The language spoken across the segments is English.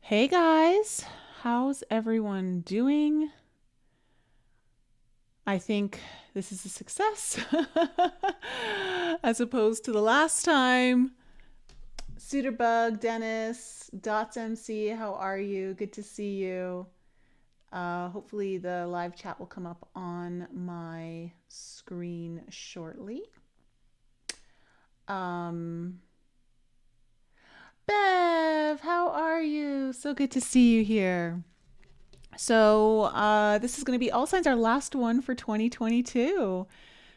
Hey guys, how's everyone doing? I think this is a success as opposed to the last time. Suiterbug, Dennis, Dots MC, how are you? Good to see you. Hopefully, the live chat will come up on my screen shortly. Um, Bev, how are you? So good to see you here. So this is going to be All Signs, our last one for 2022.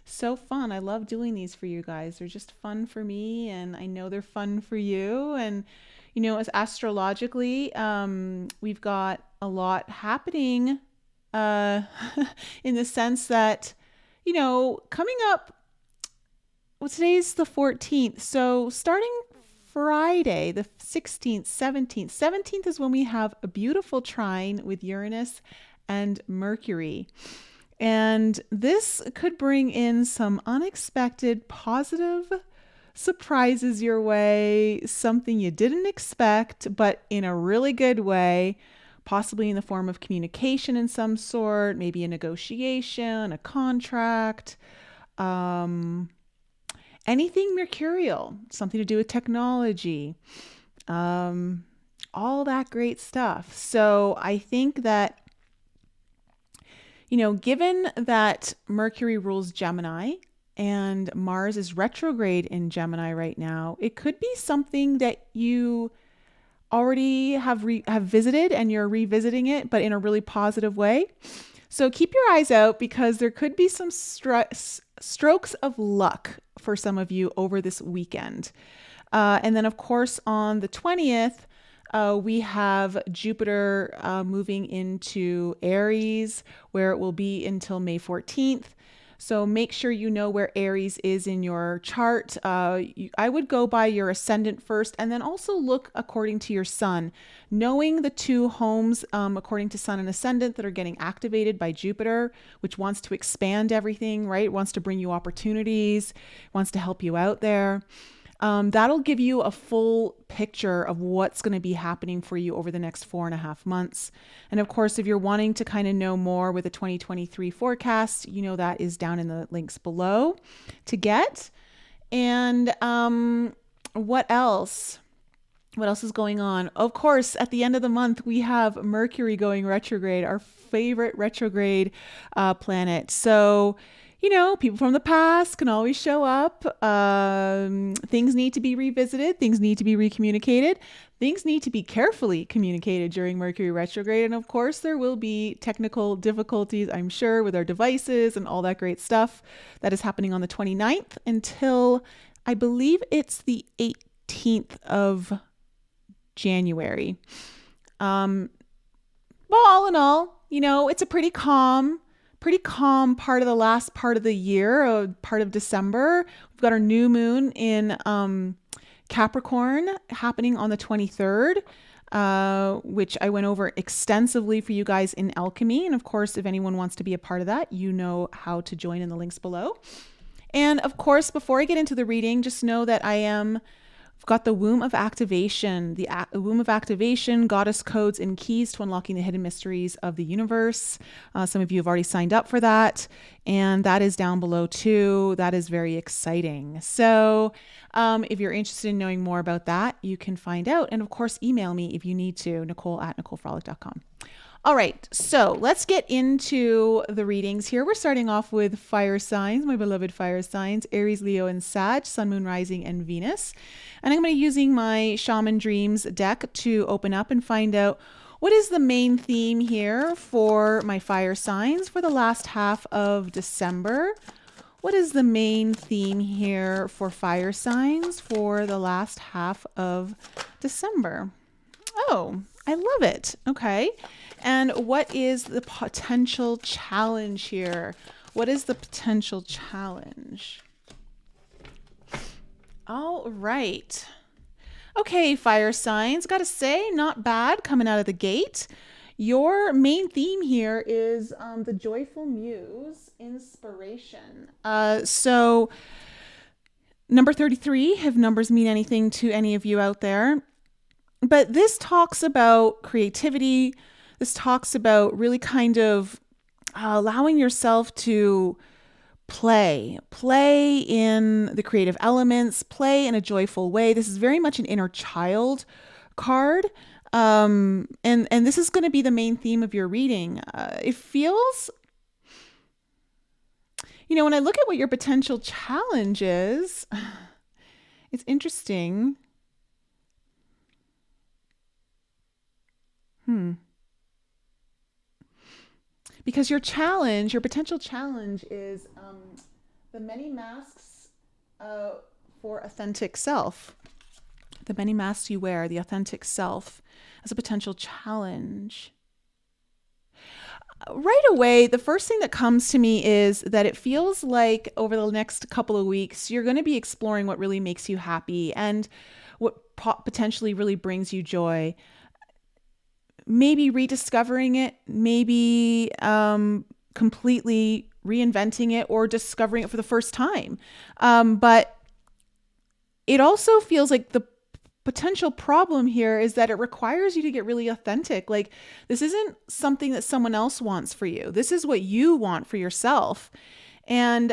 So fun. I love doing these for you guys. They're just fun for me, and I know they're fun for you. And, as astrologically, we've got a lot happening uh, in the sense that, coming up, well, today's the 14th. So starting Friday, the 16th, 17th. 17th is when we have a beautiful trine with Uranus and Mercury. And this could bring in some unexpected positive surprises your way, something you didn't expect, but in a really good way, possibly in the form of communication in some sort, maybe a negotiation, a contract. Um, Anything mercurial, something to do with technology, um, all that great stuff. So I think that, given that Mercury rules Gemini and Mars is retrograde in Gemini right now, it could be something that you already have visited and you're revisiting it, but in a really positive way. So keep your eyes out because there could be some strokes of luck for some of you over this weekend. And then, of course, on the 20th, we have Jupiter moving into Aries, where it will be until May 14th. So make sure you know where Aries is in your chart. I would go by your ascendant first and then also look according to your sun. Knowing the two homes according to sun and ascendant that are getting activated by Jupiter, which wants to expand everything, right? It wants to bring you opportunities, wants to help you out there. That'll give you a full picture of what's going to be happening for you over the next 4.5 months. And of course, if you're wanting to kind of know more with the 2023 forecast, that is down in the links below to get. And what else? What else is going on? Of course, at the end of the month, we have Mercury going retrograde, our favorite retrograde planet. So, people from the past can always show up. Things need to be revisited. Things need to be recommunicated. Things need to be carefully communicated during Mercury retrograde. And of course, there will be technical difficulties, I'm sure, with our devices and all that great stuff that is happening on the 29th until I believe it's the 18th of January. Well, all in all, it's a pretty calm part of the last part of the year, part of December. We've got our new moon in Capricorn happening on the 23rd, which I went over extensively for you guys in Alchemy. And of course, if anyone wants to be a part of that, you know how to join in the links below. And of course, before I get into the reading, just know that I've got the Womb of Activation, the Womb of Activation, Goddess Codes and Keys to Unlocking the Hidden Mysteries of the Universe. Some of you have already signed up for that, and that is down below too. That is very exciting. So if you're interested in knowing more about that, you can find out. And of course, email me if you need to, Nicole@NicoleFrolic.com. All right, so let's get into the readings here. We're starting off with fire signs, my beloved fire signs, Aries, Leo, and Sag, Sun, Moon, Rising, and Venus. And I'm going to be using my Shaman Dreams deck to open up and find out what is the main theme here for my fire signs for the last half of December. What is the main theme here for fire signs for the last half of December? Oh, I love it. Okay. And what is the potential challenge here? What is the potential challenge? All right. Okay, fire signs. Gotta say, not bad coming out of the gate. Your main theme here is the joyful muse inspiration. So number 33, if numbers mean anything to any of you out there, But this talks about creativity. This talks about really kind of allowing yourself to play in the creative elements, play in a joyful way. This is very much an inner child card. And this is going to be the main theme of your reading. It feels, when I look at what your potential challenge is, it's interesting. Because your potential challenge is the many masks for authentic self. The many masks you wear, the authentic self, as a potential challenge. Right away, the first thing that comes to me is that it feels like over the next couple of weeks, you're going to be exploring what really makes you happy and what potentially really brings you joy. Maybe rediscovering it, maybe completely reinventing it or discovering it for the first time. But it also feels like the potential problem here is that it requires you to get really authentic. Like, this isn't something that someone else wants for you. This is what you want for yourself. And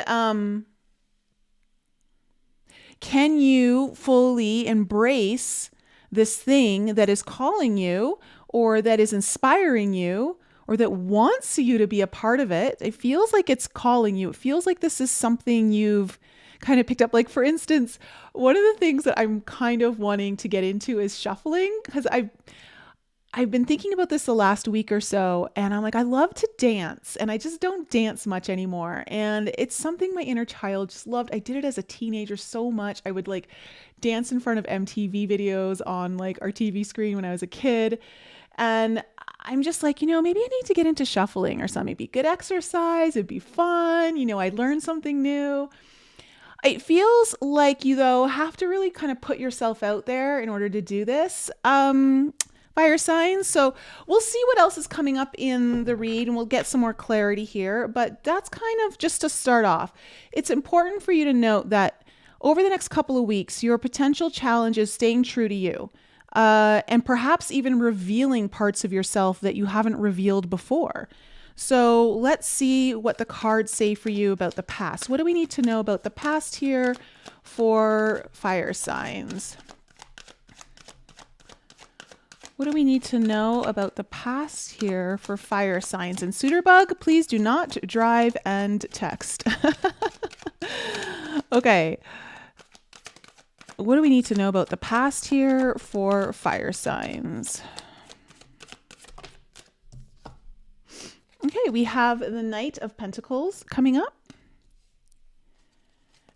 can you fully embrace this thing that is calling you or that is inspiring you or that wants you to be a part of it? It feels like it's calling you. It feels like this is something you've kind of picked up. Like, for instance, one of the things that I'm kind of wanting to get into is shuffling, because I've been thinking about this the last week or so, and I'm like, I love to dance, and I just don't dance much anymore. And it's something my inner child just loved. I did it as a teenager so much. I would like dance in front of MTV videos on like our TV screen when I was a kid. And I'm just like, maybe I need to get into shuffling or something. It'd be good exercise. It'd be fun. I'd learn something new. It feels like you, though, have to really kind of put yourself out there in order to do this, fire signs. So we'll see what else is coming up in the read, and we'll get some more clarity here. But that's kind of just to start off. It's important for you to note that over the next couple of weeks, your potential challenge is staying true to you, and perhaps even revealing parts of yourself that you haven't revealed before. So let's see what the cards say for you about the past. What do we need to know about the past here for fire signs? What do we need to know about the past here for fire signs? And Suitorbug, please do not drive and text. Okay. What do we need to know about the past here for fire signs? Okay, we have the Knight of Pentacles coming up.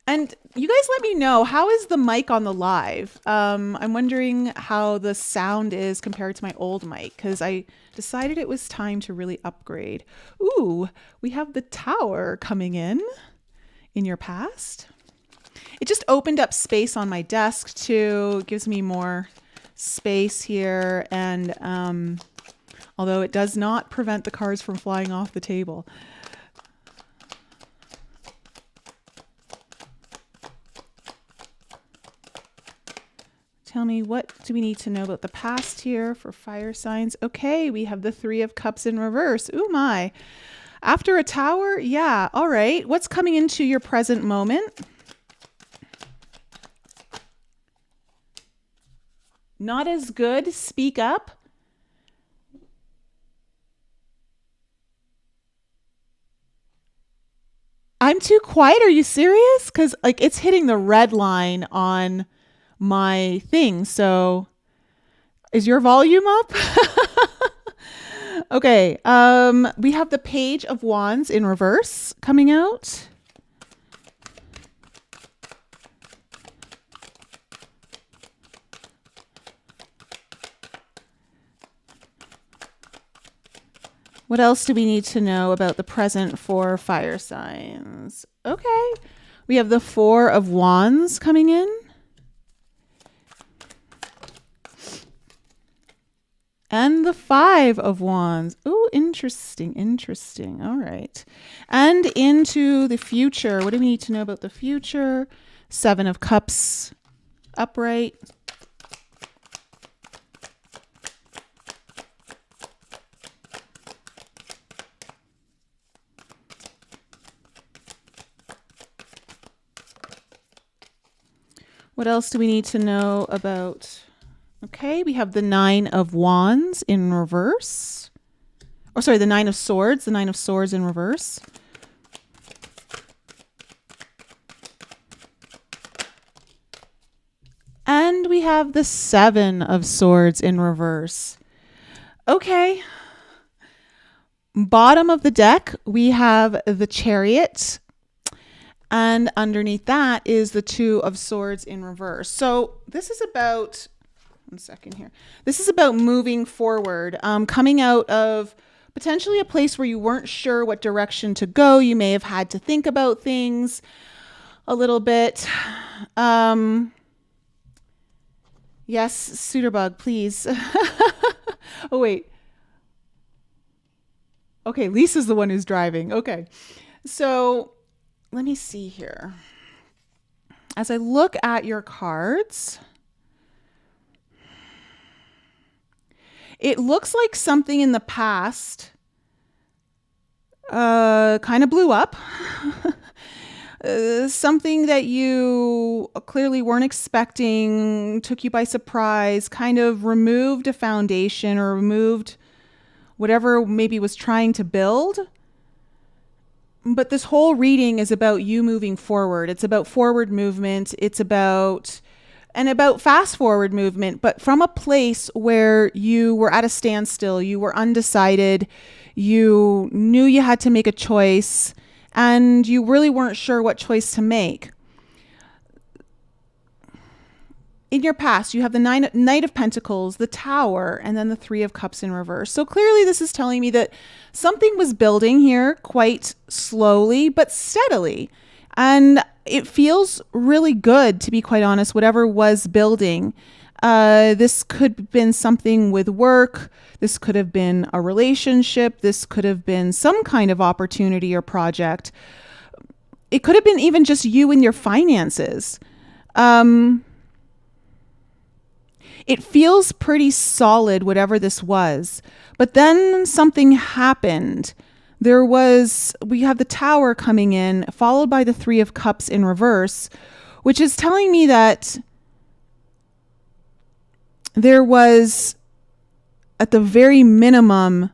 And you guys let me know, how is the mic on the live? I'm wondering how the sound is compared to my old mic, because I decided it was time to really upgrade. Ooh, we have the Tower coming in your past. It just opened up space on my desk too. It gives me more space here, and although it does not prevent the cards from flying off the table. Tell me, what do we need to know about the past here for fire signs? Okay, we have the Three of Cups in reverse. Ooh my. After a Tower? Yeah, all right. What's coming into your present moment? Not as good. Speak up. I'm too quiet. Are you serious? Because like it's hitting the red line on my thing. So is your volume up? Okay. We have the Page of Wands in reverse coming out. What else do we need to know about the present for fire signs? Okay. We have the Four of Wands coming in. And the Five of Wands. Oh, interesting, interesting. All right. And into the future. What do we need to know about the future? Seven of Cups upright. What else do we need to know about? Okay, we have the Nine of Wands in reverse. Or sorry, the Nine of Swords. The Nine of Swords in reverse. And we have the Seven of Swords in reverse. Okay. Bottom of the deck, we have the Chariot. And underneath that is the Two of Swords in reverse. So this is about, one second here. This is about moving forward, coming out of potentially a place where you weren't sure what direction to go. You may have had to think about things a little bit. Yes, Suiterbug, please. Oh, wait. Okay, Lisa's the one who's driving. Okay. So let me see here. As I look at your cards, it looks like something in the past kind of blew up. Something that you clearly weren't expecting, took you by surprise, kind of removed a foundation or removed whatever maybe was trying to build. But this whole reading is about you moving forward. It's about forward movement. It's about fast forward movement, but from a place where you were at a standstill, you were undecided, you knew you had to make a choice, and you really weren't sure what choice to make. In your past, you have the Knight of Pentacles, the Tower, and then the Three of Cups in reverse. So clearly this is telling me that something was building here quite slowly, but steadily. And it feels really good, to be quite honest, whatever was building. This could have been something with work. This could have been a relationship. This could have been some kind of opportunity or project. It could have been even just you and your finances. It feels pretty solid, whatever this was. But then something happened. We have the Tower coming in, followed by the Three of Cups in reverse, which is telling me that there was, at the very minimum,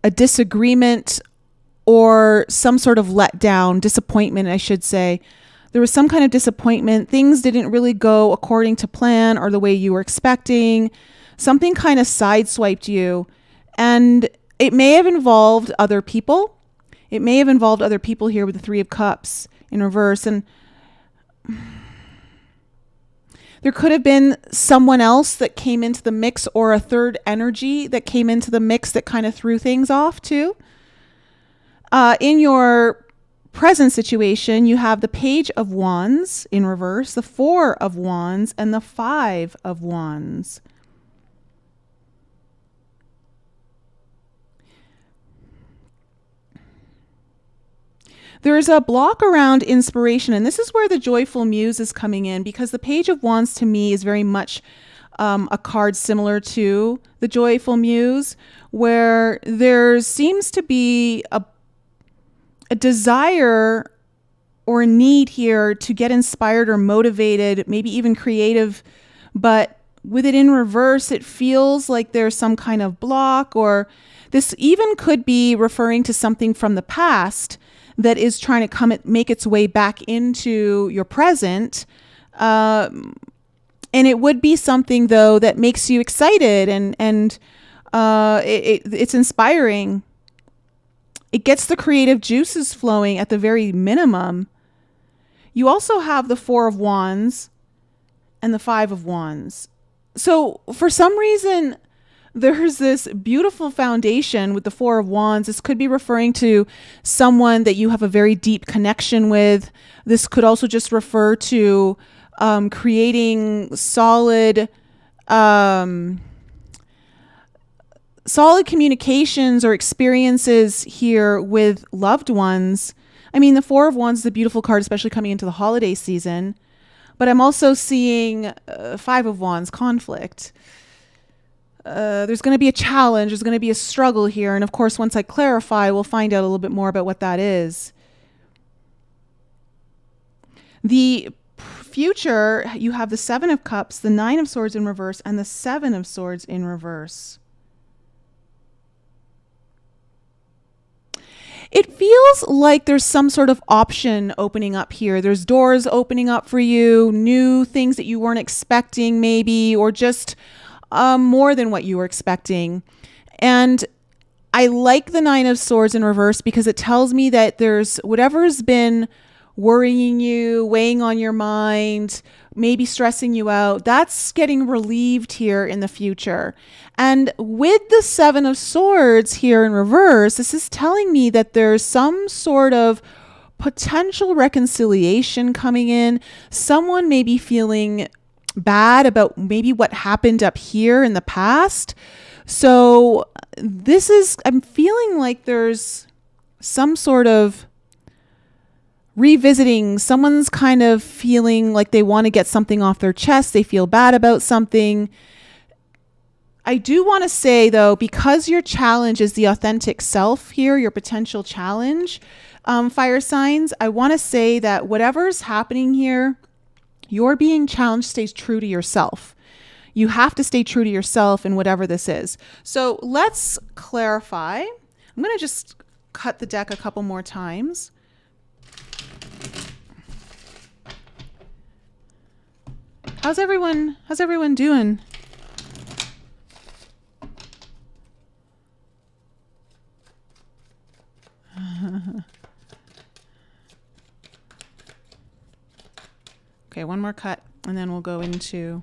a disagreement or some sort of letdown, disappointment, I should say. There was some kind of disappointment. Things didn't really go according to plan or the way you were expecting. Something kind of sideswiped you. And it may have involved other people. It may have involved other people here with the Three of Cups in reverse. And there could have been someone else that came into the mix, or a third energy that came into the mix that kind of threw things off too. In your present situation, you have the Page of Wands in reverse, the Four of Wands, and the Five of Wands. There's a block around inspiration, and this is where the Joyful Muse is coming in, because the Page of Wands to me is very much a card similar to the Joyful Muse, where there seems to be a desire or a need here to get inspired or motivated, maybe even creative, but with it in reverse, it feels like there's some kind of block, or this even could be referring to something from the past that is trying to make its way back into your present. And it would be something, though, that makes you excited and it's inspiring. It gets the creative juices flowing at the very minimum. You also have the Four of Wands and the Five of Wands. So for some reason, there's this beautiful foundation with the Four of Wands. This could be referring to someone that you have a very deep connection with. This could also just refer to creating solid communications or experiences here with loved ones. I mean, the Four of Wands is a beautiful card, especially coming into the holiday season. But I'm also seeing Five of Wands, conflict. There's going to be a challenge. There's going to be a struggle here. And of course, once I clarify, we'll find out a little bit more about what that is. The future, you have the Seven of Cups, the Nine of Swords in reverse, and the Seven of Swords in reverse. It feels like there's some sort of option opening up here. There's doors opening up for you, new things that you weren't expecting maybe, or just more than what you were expecting. And I like the Nine of Swords in reverse because it tells me that there's whatever's been worrying you, weighing on your mind, maybe stressing you out, that's getting relieved here in the future. And with the Seven of Swords here in reverse, this is telling me that there's some sort of potential reconciliation coming in. Someone may be feeling bad about maybe what happened up here in the past. So I'm feeling like there's some sort of revisiting. Someone's kind of feeling like they want to get something off their chest. They feel bad about something. I do want to say, though, because your challenge is the authentic self here, your potential challenge, fire signs, I want to say that whatever's happening here, you're being challenged, stays true to yourself. You have to stay true to yourself in whatever this is. So let's clarify. I'm going to just cut the deck a couple more times. How's everyone doing? Okay, one more cut and then we'll go into...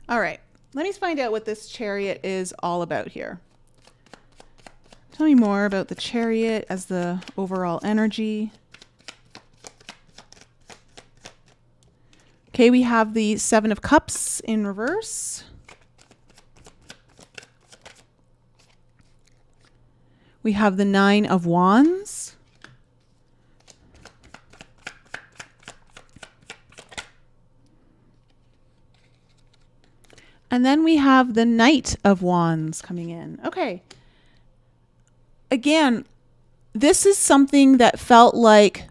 All right, let me find out what this Chariot is all about here. Tell me more about the Chariot as the overall energy. Okay, we have the Seven of Cups in reverse. We have the Nine of Wands. And then we have the Knight of Wands coming in. Okay. Again, this is something that felt like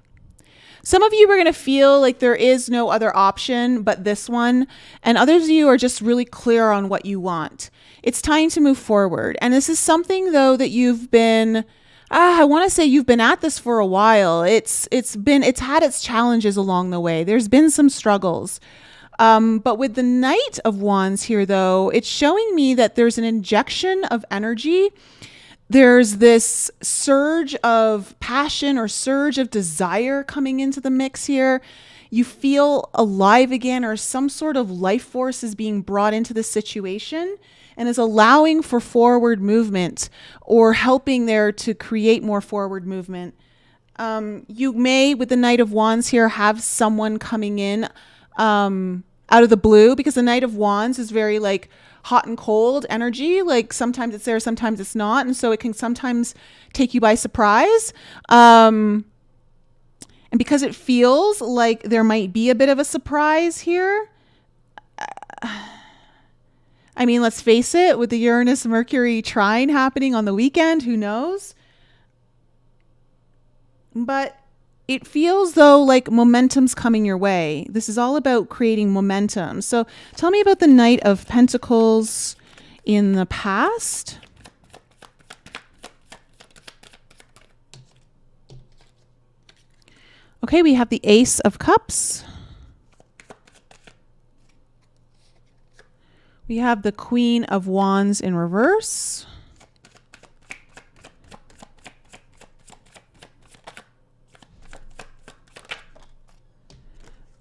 some of you are going to feel like there is no other option but this one. And others of you are just really clear on what you want. It's time to move forward. And this is something, though, that you've been, I want to say you've been at this for a while. It's had its challenges along the way. There's been some struggles. But with the Knight of Wands here, though, it's showing me that there's an injection of energy. There's this surge of passion or surge of desire coming into the mix here. You feel alive again, or some sort of life force is being brought into the situation and is allowing for forward movement or helping there to create more forward movement. You may, with the Knight of Wands here, have someone coming in out of the blue, because the Knight of Wands is very like hot and cold energy. Like sometimes it's there, sometimes it's not. And so it can sometimes take you by surprise. And because it feels like there might be a bit of a surprise here. I mean, let's face it, with the Uranus-Mercury trine happening on the weekend, who knows? But it feels though like momentum's coming your way. This is all about creating momentum. So tell me about the Knight of Pentacles in the past. Okay, we have the Ace of Cups. We have the Queen of Wands in reverse.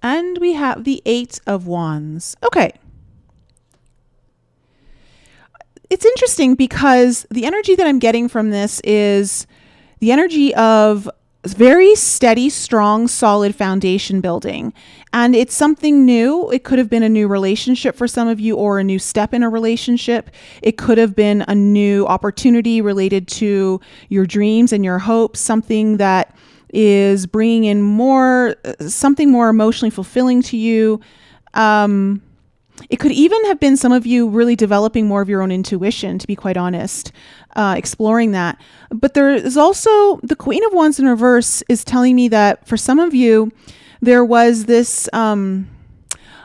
And we have the Eight of Wands. Okay. It's interesting because the energy that I'm getting from this is the energy of very steady, strong, solid foundation building. And it's something new. It could have been a new relationship for some of you, or a new step in a relationship. It could have been a new opportunity related to your dreams and your hopes, something that is bringing in something more emotionally fulfilling to you. It could even have been some of you really developing more of your own intuition, to be quite honest, exploring that. But there is also the Queen of Wands in reverse is telling me that for some of you, there was this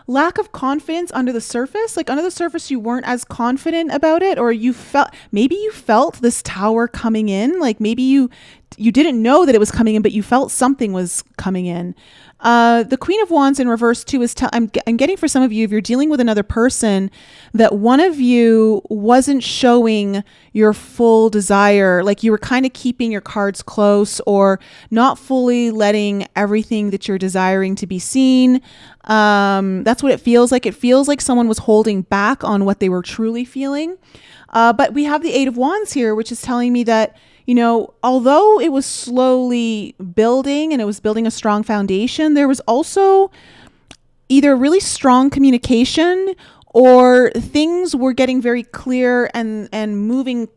lack of confidence under the surface. Like under the surface, you weren't as confident about it, or you felt this tower coming in. Like maybe you didn't know that it was coming in, but you felt something was coming in. The Queen of Wands in reverse too is I'm getting for some of you, if you're dealing with another person, that one of you wasn't showing your full desire, like you were kind of keeping your cards close or not fully letting everything that you're desiring to be seen. That's what it feels like. It feels like someone was holding back on what they were truly feeling. But we have the Eight of Wands here, which is telling me that, you know, although it was slowly building and it was building a strong foundation, there was also either really strong communication or things were getting very clear and moving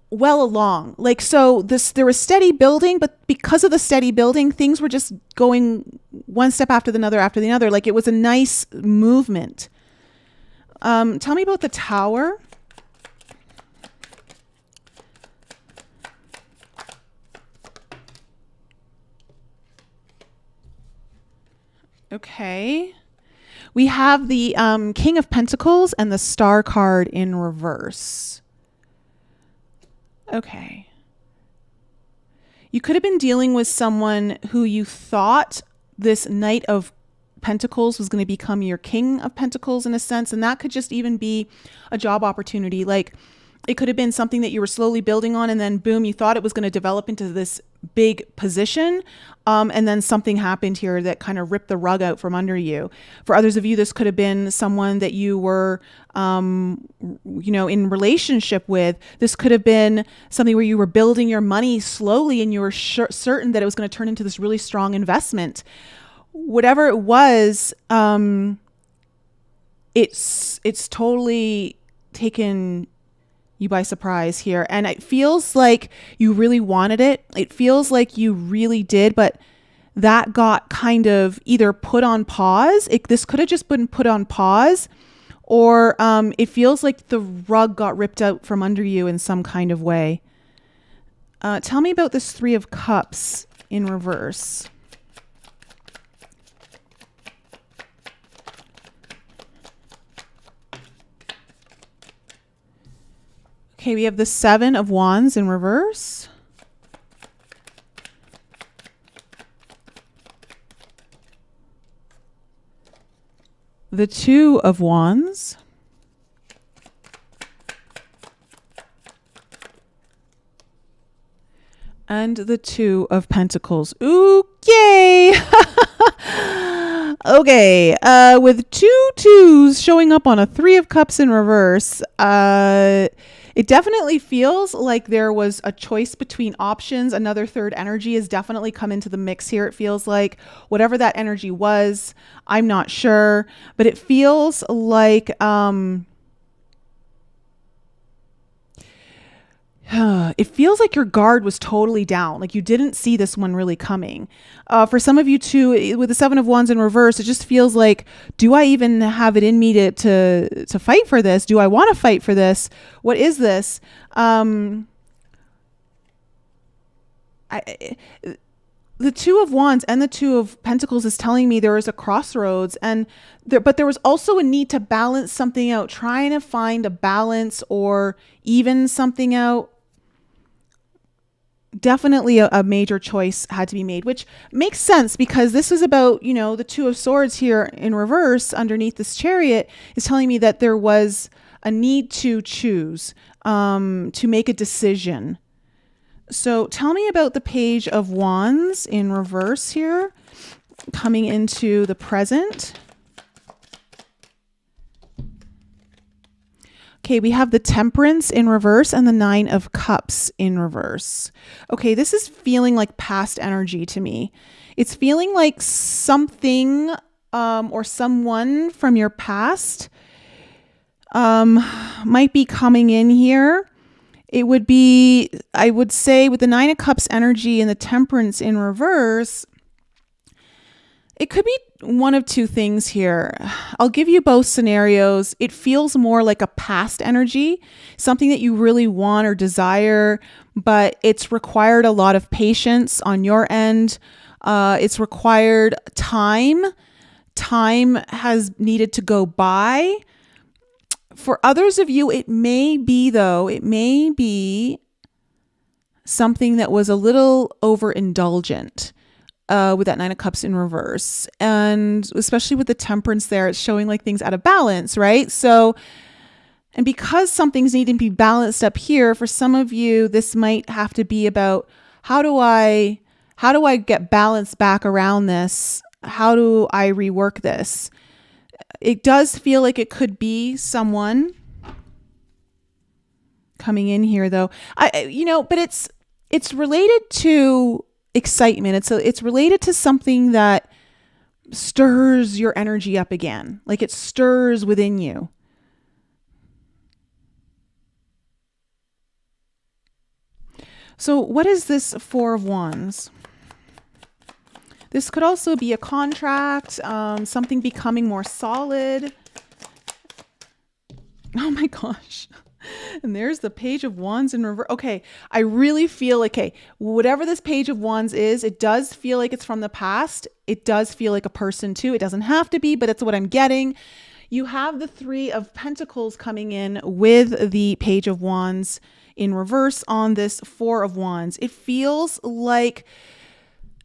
well along. Like, so there was steady building, but because of the steady building, things were just going one step after the other. Like it was a nice movement. Tell me about the Tower. Okay. We have the King of Pentacles and the Star card in reverse. Okay. You could have been dealing with someone who you thought this Knight of Pentacles was going to become your King of Pentacles in a sense. And that could just even be a job opportunity. Like it could have been something that you were slowly building on and then boom, you thought it was going to develop into this big position. And then something happened here that kind of ripped the rug out from under you. For others of you, this could have been someone that you were, in relationship with. This could have been something where you were building your money slowly and you were certain that it was going to turn into this really strong investment. Whatever it was, it's totally taken you by surprise here. And it feels like you really wanted it. It feels like you really did, but that got kind of either put on pause. This could have just been put on pause, or it feels like the rug got ripped out from under you in some kind of way. Tell me about this Three of Cups in reverse. Okay, we have the Seven of Wands in reverse. The Two of Wands. And the Two of Pentacles. Ooh, yay! Okay, with two twos showing up on a Three of Cups in reverse, it definitely feels like there was a choice between options. Another third energy has definitely come into the mix here. It feels like whatever that energy was, I'm not sure, but it feels like your guard was totally down. Like you didn't see this one really coming. For some of you too, with the Seven of Wands in reverse, it just feels like, do I even have it in me to fight for this? Do I want to fight for this? What is this? The Two of Wands and the Two of Pentacles is telling me there is a crossroads, but there was also a need to balance something out, trying to find a balance or even something out. Definitely a major choice had to be made, which makes sense because this is about, the Two of Swords here in reverse underneath this Chariot is telling me that there was a need to choose, to make a decision. So tell me about the Page of Wands in reverse here, coming into the present. Okay, we have the Temperance in reverse and the Nine of Cups in reverse. Okay, this is feeling like past energy to me. It's feeling like something or someone from your past might be coming in here. It would be, I would say, with the Nine of Cups energy and the Temperance in reverse, it could be one of two things here. I'll give you both scenarios. It feels more like a past energy, something that you really want or desire, but it's required a lot of patience on your end. It's required time. Time has needed to go by. For others of you, it may be something that was a little overindulgent. With that 9 of Cups in reverse. And especially with the Temperance there, it's showing like things out of balance, right? So, and because something's needing to be balanced up here, for some of you, this might have to be about how do I get balance back around this? How do I rework this? It does feel like it could be someone coming in here though. But it's related to excitement. It's related to something that stirs your energy up again. Like it stirs within you. So what is this 4 of Wands? This could also be a contract, something becoming more solid. Oh my gosh. And there's the Page of Wands in reverse. Okay, I really feel like, okay, whatever this Page of Wands is, it does feel like it's from the past. It does feel like a person too. It doesn't have to be, but it's what I'm getting. You have the 3 of Pentacles coming in with the Page of Wands in reverse on this 4 of Wands. It feels like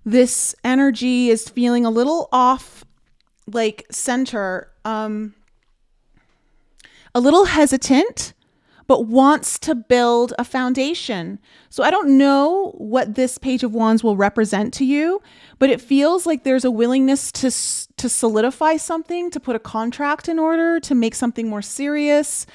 this energy is feeling a little off, like center, a little hesitant, but wants to build a foundation. So I don't know what this Page of Wands will represent to you, but it feels like there's a willingness to solidify something, to put a contract in order, to make something more serious.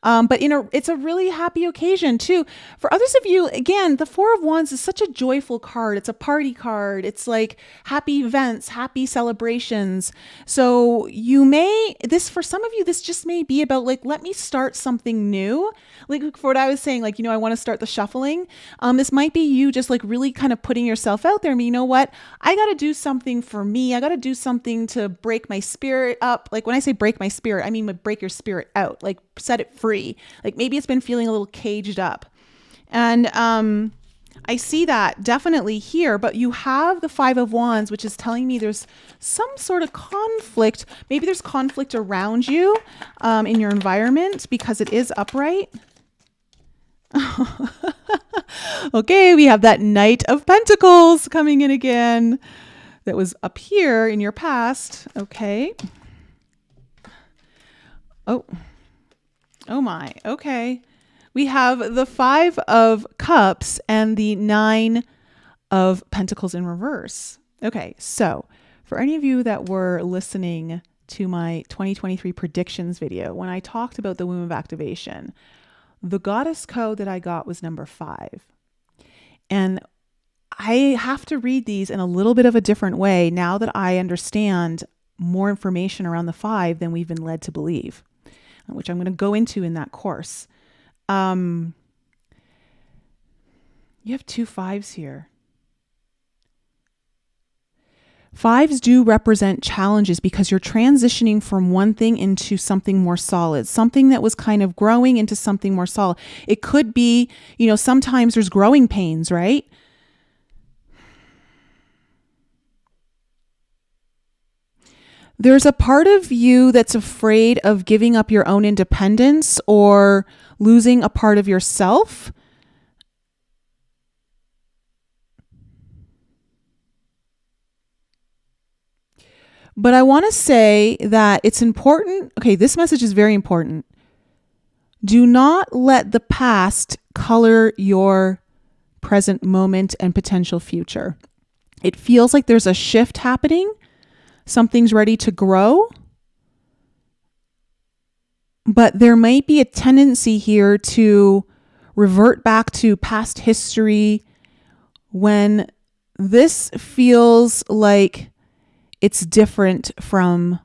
But it's a really happy occasion too. For others of you, again, the 4 of Wands is such a joyful card. It's a party card. It's like happy events, happy celebrations. So for some of you, this just may be about like, let me start something new. Like for what I was saying, like, I want to start the shuffling. This might be you just like really kind of putting yourself out there. I mean, you know what? I got to do something for me. I got to do something to break my spirit up. Like when I say break my spirit, I mean, break your spirit out, like set it free. Like maybe it's been feeling a little caged up. And I see that definitely here, but you have the 5 of Wands, which is telling me there's some sort of conflict. Maybe there's conflict around you in your environment because it is upright. Okay, we have that Knight of Pentacles coming in again. That was up here in your past. Okay. Oh my. Okay. We have the 5 of Cups and the 9 of Pentacles in reverse. Okay. So for any of you that were listening to my 2023 predictions video, when I talked about the womb of activation, the goddess code that I got was number 5. And I have to read these in a little bit of a different way now that I understand more information around the 5 than we've been led to believe, which I'm going to go into in that course. You have 2 5s here. 5s do represent challenges because you're transitioning from one thing into something more solid, something that was kind of growing into something more solid. It could be, sometimes there's growing pains, right? There's a part of you that's afraid of giving up your own independence or losing a part of yourself. But I want to say that it's important. Okay, this message is very important. Do not let the past color your present moment and potential future. It feels like there's a shift happening. Something's ready to grow. But there might be a tendency here to revert back to past history when this feels like it's different from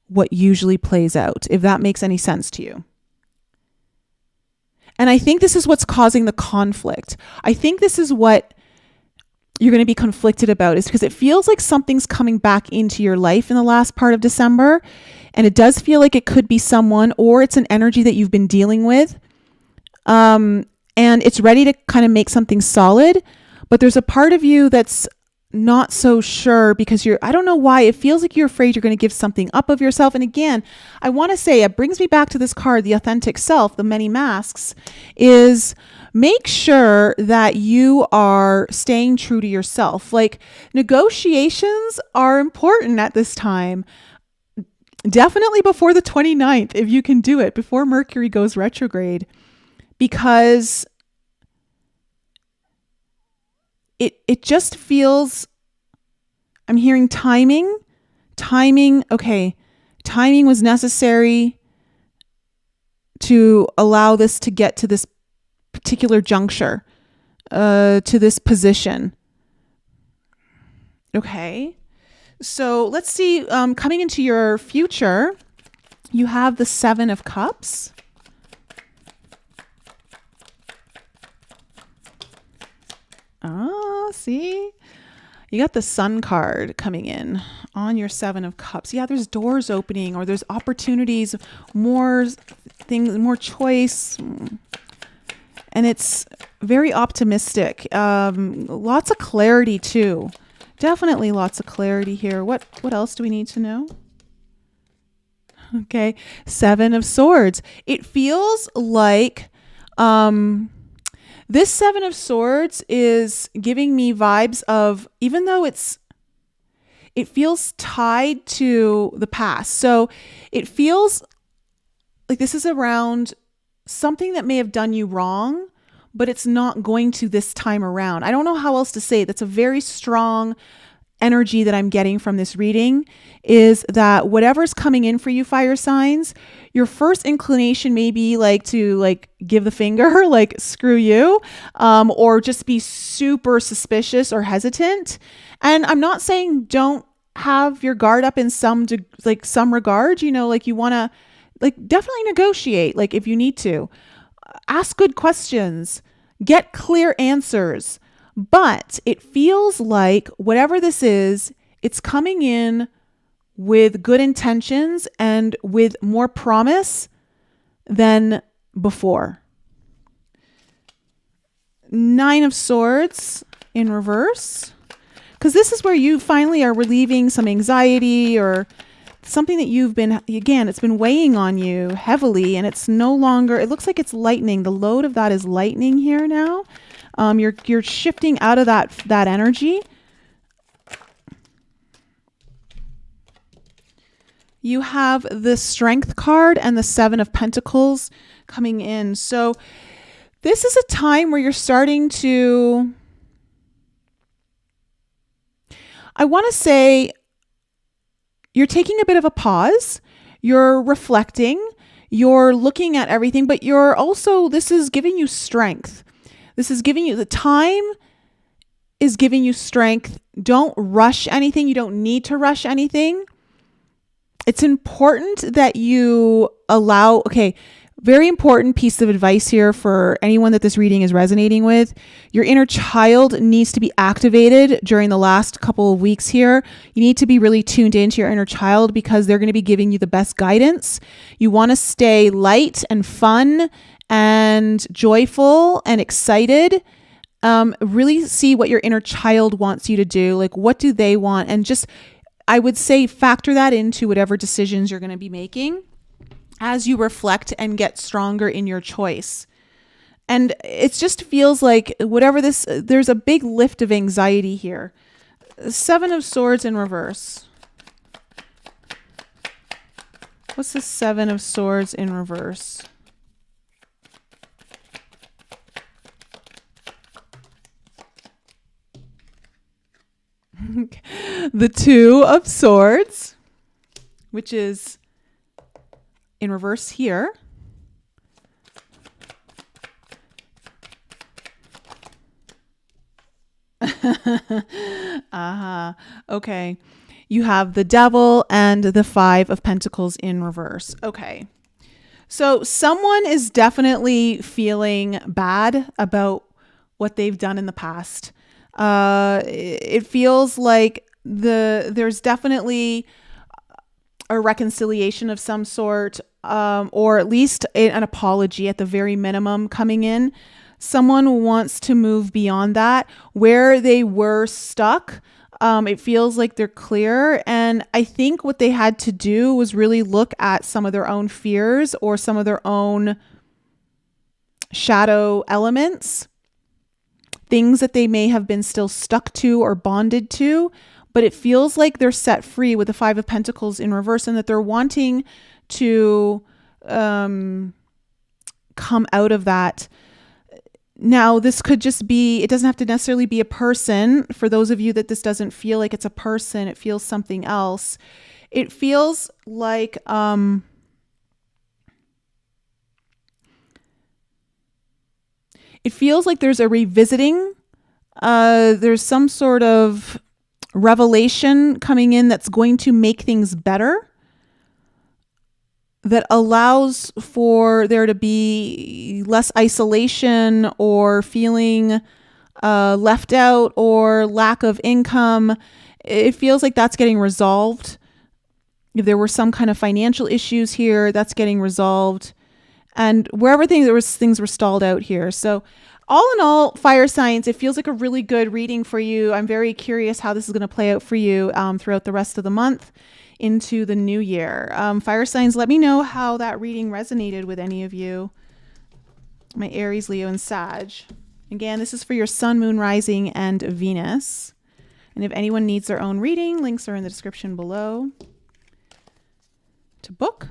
what usually plays out, if that makes any sense to you. And I think this is what's causing the conflict. I think this is what you're going to be conflicted about is because it feels like something's coming back into your life in the last part of December. And it does feel like it could be someone, or it's an energy that you've been dealing with. And it's ready to kind of make something solid. But there's a part of you that's not so sure because I don't know why, it feels like you're afraid you're going to give something up of yourself. And again, I want to say, it brings me back to this card, the authentic self, the many masks, is make sure that you are staying true to yourself. Like, negotiations are important at this time. Definitely before the 29th, if you can do it, before Mercury goes retrograde, because it just feels, I'm hearing timing. Okay. Timing was necessary to allow this to get to this particular juncture, to this position. Okay. So let's see, coming into your future, you have the Seven of Cups. See? You got the Sun card coming in on your Seven of Cups. Yeah, there's doors opening, or there's opportunities, more things, more choice. And it's very optimistic. Lots of clarity too. Definitely lots of clarity here. What else do we need to know? Okay, Seven of Swords. It feels like this Seven of Swords is giving me vibes of, even though it feels tied to the past. So it feels like this is around something that may have done you wrong, but it's not going to this time around. I don't know how else to say it. That's a very strong energy that I'm getting from this reading, is that whatever's coming in for you, fire signs, your first inclination may be to give the finger, like screw you, or just be super suspicious or hesitant. And I'm not saying don't have your guard up in some regard, you want to definitely negotiate, if you need to. Ask good questions, get clear answers. But it feels like whatever this is, it's coming in with good intentions and with more promise than before. Nine of Swords in reverse. Because this is where you finally are relieving some anxiety or something that you've been, again, it's been weighing on you heavily, and it's no longer, it looks like it's lightening. The load of that is lightening here now. You're shifting out of that energy. You have the Strength card and the Seven of Pentacles coming in. So this is a time where you're starting to, I want to say, you're taking a bit of a pause. You're reflecting. You're looking at everything, but you're also, this is giving you strength. This is giving you, the time is giving you strength. Don't rush anything. You don't need to rush anything. It's important that you allow, very important piece of advice here for anyone that this reading is resonating with. Your inner child needs to be activated during the last couple of weeks here. You need to be really tuned into your inner child because they're going to be giving you the best guidance. You want to stay light and fun and joyful and excited. Really see what your inner child wants you to do. What do they want? And just, I would say, factor that into whatever decisions you're going to be making as you reflect and get stronger in your choice. And it just feels like there's a big lift of anxiety here. Seven of Swords in reverse. What's the Seven of Swords in reverse? The Two of Swords, which is in reverse here. Okay. You have the Devil and the Five of Pentacles in reverse. Okay. So someone is definitely feeling bad about what they've done in the past. It feels like there's definitely a reconciliation of some sort, or at least an apology at the very minimum coming in. Someone wants to move beyond that. Where they were stuck, it feels like they're clear. And I think what they had to do was really look at some of their own fears or some of their own shadow elements, things that they may have been still stuck to or bonded to. But it feels like they're set free with the Five of Pentacles in reverse, and that they're wanting to come out of that. Now, this could just be, it doesn't have to necessarily be a person. For those of you that this doesn't feel like it's a person, it feels something else. It feels like there's a revisiting. There's some sort of revelation coming in that's going to make things better, that allows for there to be less isolation or feeling left out or lack of income. It feels like that's getting resolved. If there were some kind of financial issues here, that's getting resolved. And wherever things were stalled out here. So all in all, fire signs, it feels like a really good reading for you. I'm very curious how this is going to play out for you throughout the rest of the month into the new year. Fire signs, let me know how that reading resonated with any of you. My Aries, Leo, and Sag. Again, this is for your Sun, Moon, Rising, and Venus. And if anyone needs their own reading, links are in the description below to book.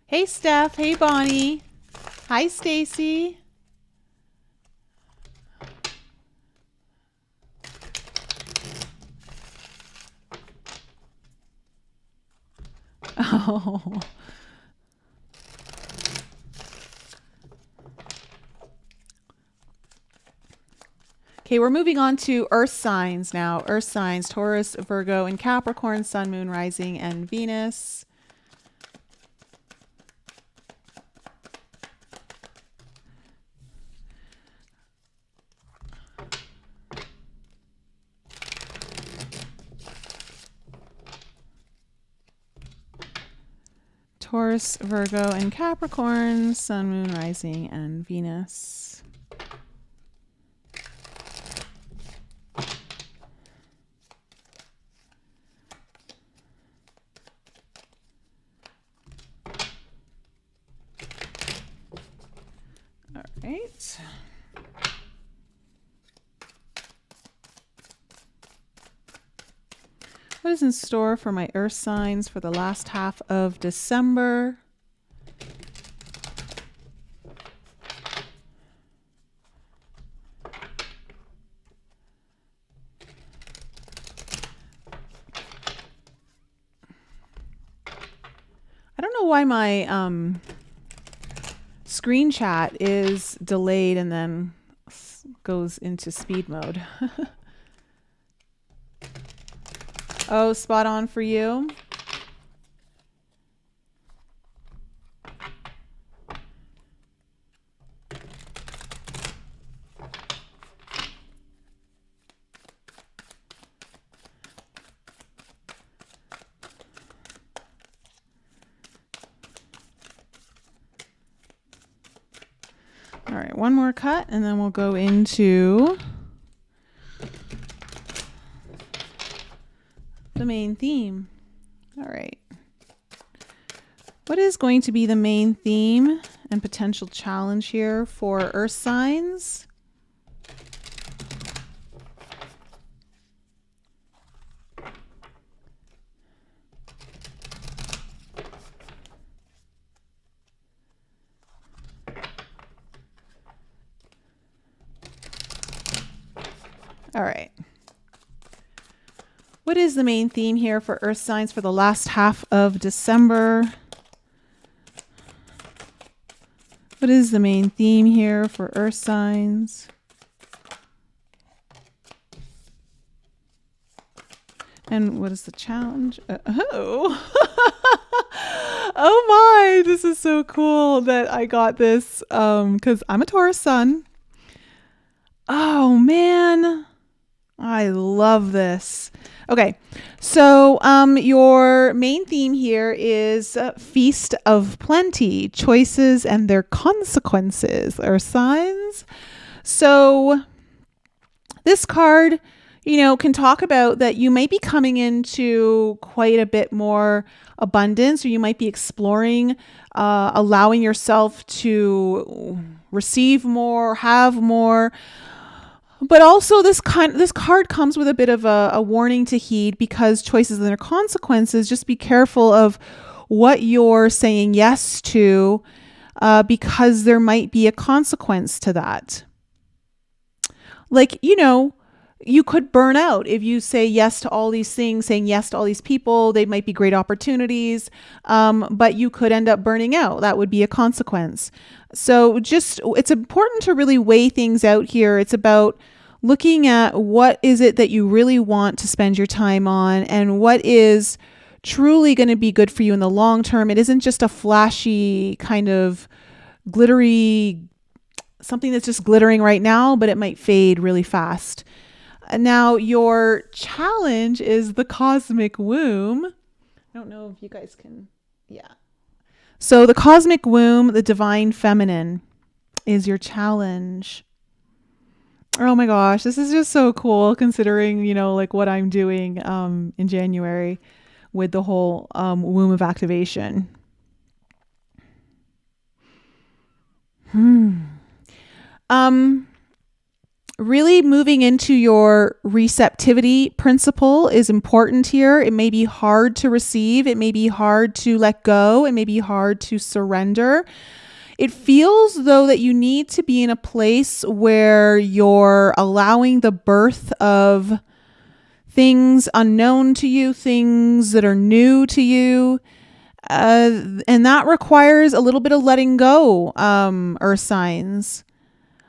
Hey, Steph. Hey, Bonnie. Hi, Stacy. Oh. Okay, we're moving on to Earth signs now. Earth signs, Taurus, Virgo, and Capricorn, Sun, Moon, Rising, and Venus. Taurus, Virgo, and Capricorn, Sun, Moon, Rising, and Venus. All right. What is in store for my Earth signs for the last half of December? I don't know why my screen chat is delayed and then goes into speed mode. Oh, spot on for you. All right, one more cut and then we'll go into the main theme. All right. What is going to be the main theme and potential challenge here for Earth signs? All right. What is the main theme here for Earth signs for the last half of December? What is the main theme here for Earth signs? And what is the challenge? Oh. Oh my, this is so cool that I got this because I'm a Taurus sun. Oh man, I love this. Okay, so your main theme here is Feast of Plenty, choices and their consequences or signs. So this card, you know, can talk about that you might be coming into quite a bit more abundance, or you might be exploring, allowing yourself to receive more, have more. But also this card comes with a bit of a warning to heed, because choices and their consequences. Just be careful of what you're saying yes to, because there might be a consequence to that. Like, you know, you could burn out if you say yes to all these things, saying yes to all these people. They might be great opportunities, but you could end up burning out. That would be a consequence. So it's important to really weigh things out here. It's about looking at what is it that you really want to spend your time on, and what is truly going to be good for you in the long term. It isn't just a flashy kind of glittery, something that's just glittering right now, but it might fade really fast. Now, your challenge is the cosmic womb. I don't know if you guys can, yeah. So the cosmic womb, the divine feminine, is your challenge. Oh my gosh, this is just so cool, considering, you know, like what I'm doing in January with the whole womb of activation. Really moving into your receptivity principle is important here. It may be hard to receive. It may be hard to let go. It may be hard to surrender. It feels though that you need to be in a place where you're allowing the birth of things unknown to you, things that are new to you. And that requires a little bit of letting go, Earth signs.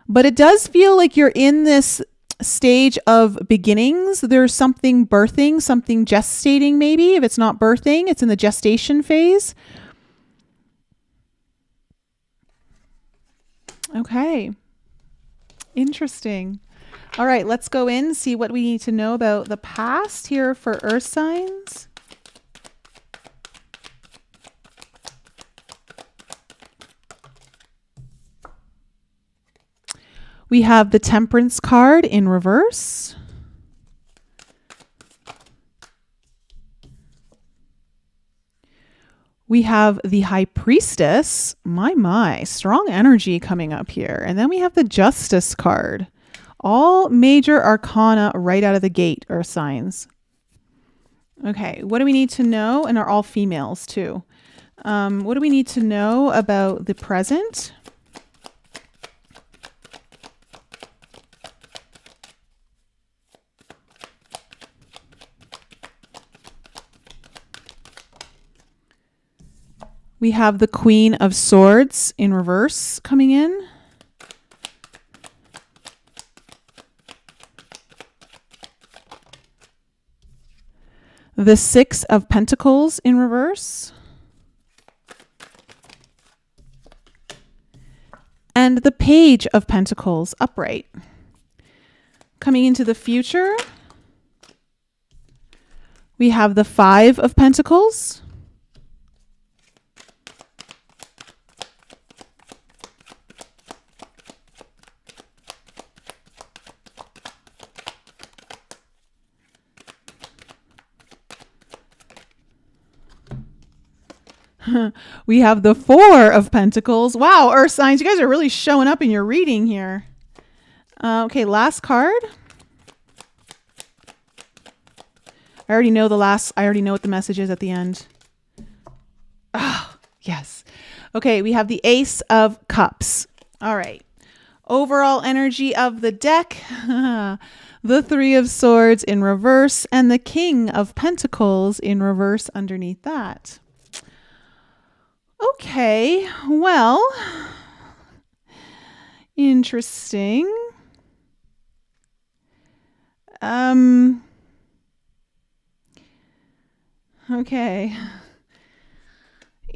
But it does feel like you're in this stage of beginnings. There's something birthing, something gestating maybe. If it's not birthing, it's in the gestation phase. Okay. Interesting. All right, let's go in and see what we need to know about the past here for Earth signs. We have the Temperance card in reverse. We have the High Priestess. My, strong energy coming up here. And then we have the Justice card. All major arcana right out of the gate, Earth signs. Okay, what do we need to know? And are all females too. What do we need to know about the present? We have the Queen of Swords in reverse coming in. The Six of Pentacles in reverse. And the Page of Pentacles upright. Coming into the future, we have the Five of Pentacles. We have the Four of Pentacles. Wow, Earth signs, you guys are really showing up in your reading here. Okay, last card. I already know what the message is at the end. Oh, yes. Okay, we have the Ace of Cups. All right. Overall energy of the deck, the Three of Swords in reverse and the King of Pentacles in reverse underneath that. Okay, well, interesting. Okay.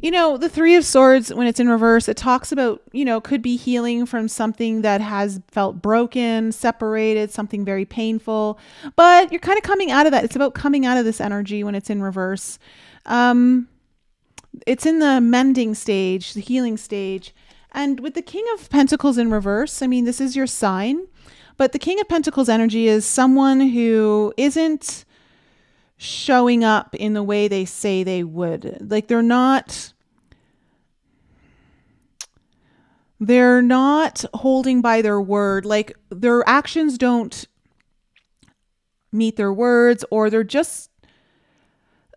The Three of Swords, when it's in reverse, it talks about, could be healing from something that has felt broken, separated, something very painful. But you're kind of coming out of that. It's about coming out of this energy when it's in reverse. It's in the mending stage, the healing stage. And with the King of Pentacles in reverse, I mean, this is your sign. But the King of Pentacles energy is someone who isn't showing up in the way they say they would. Like they're not holding by their word. Like their actions don't meet their words, or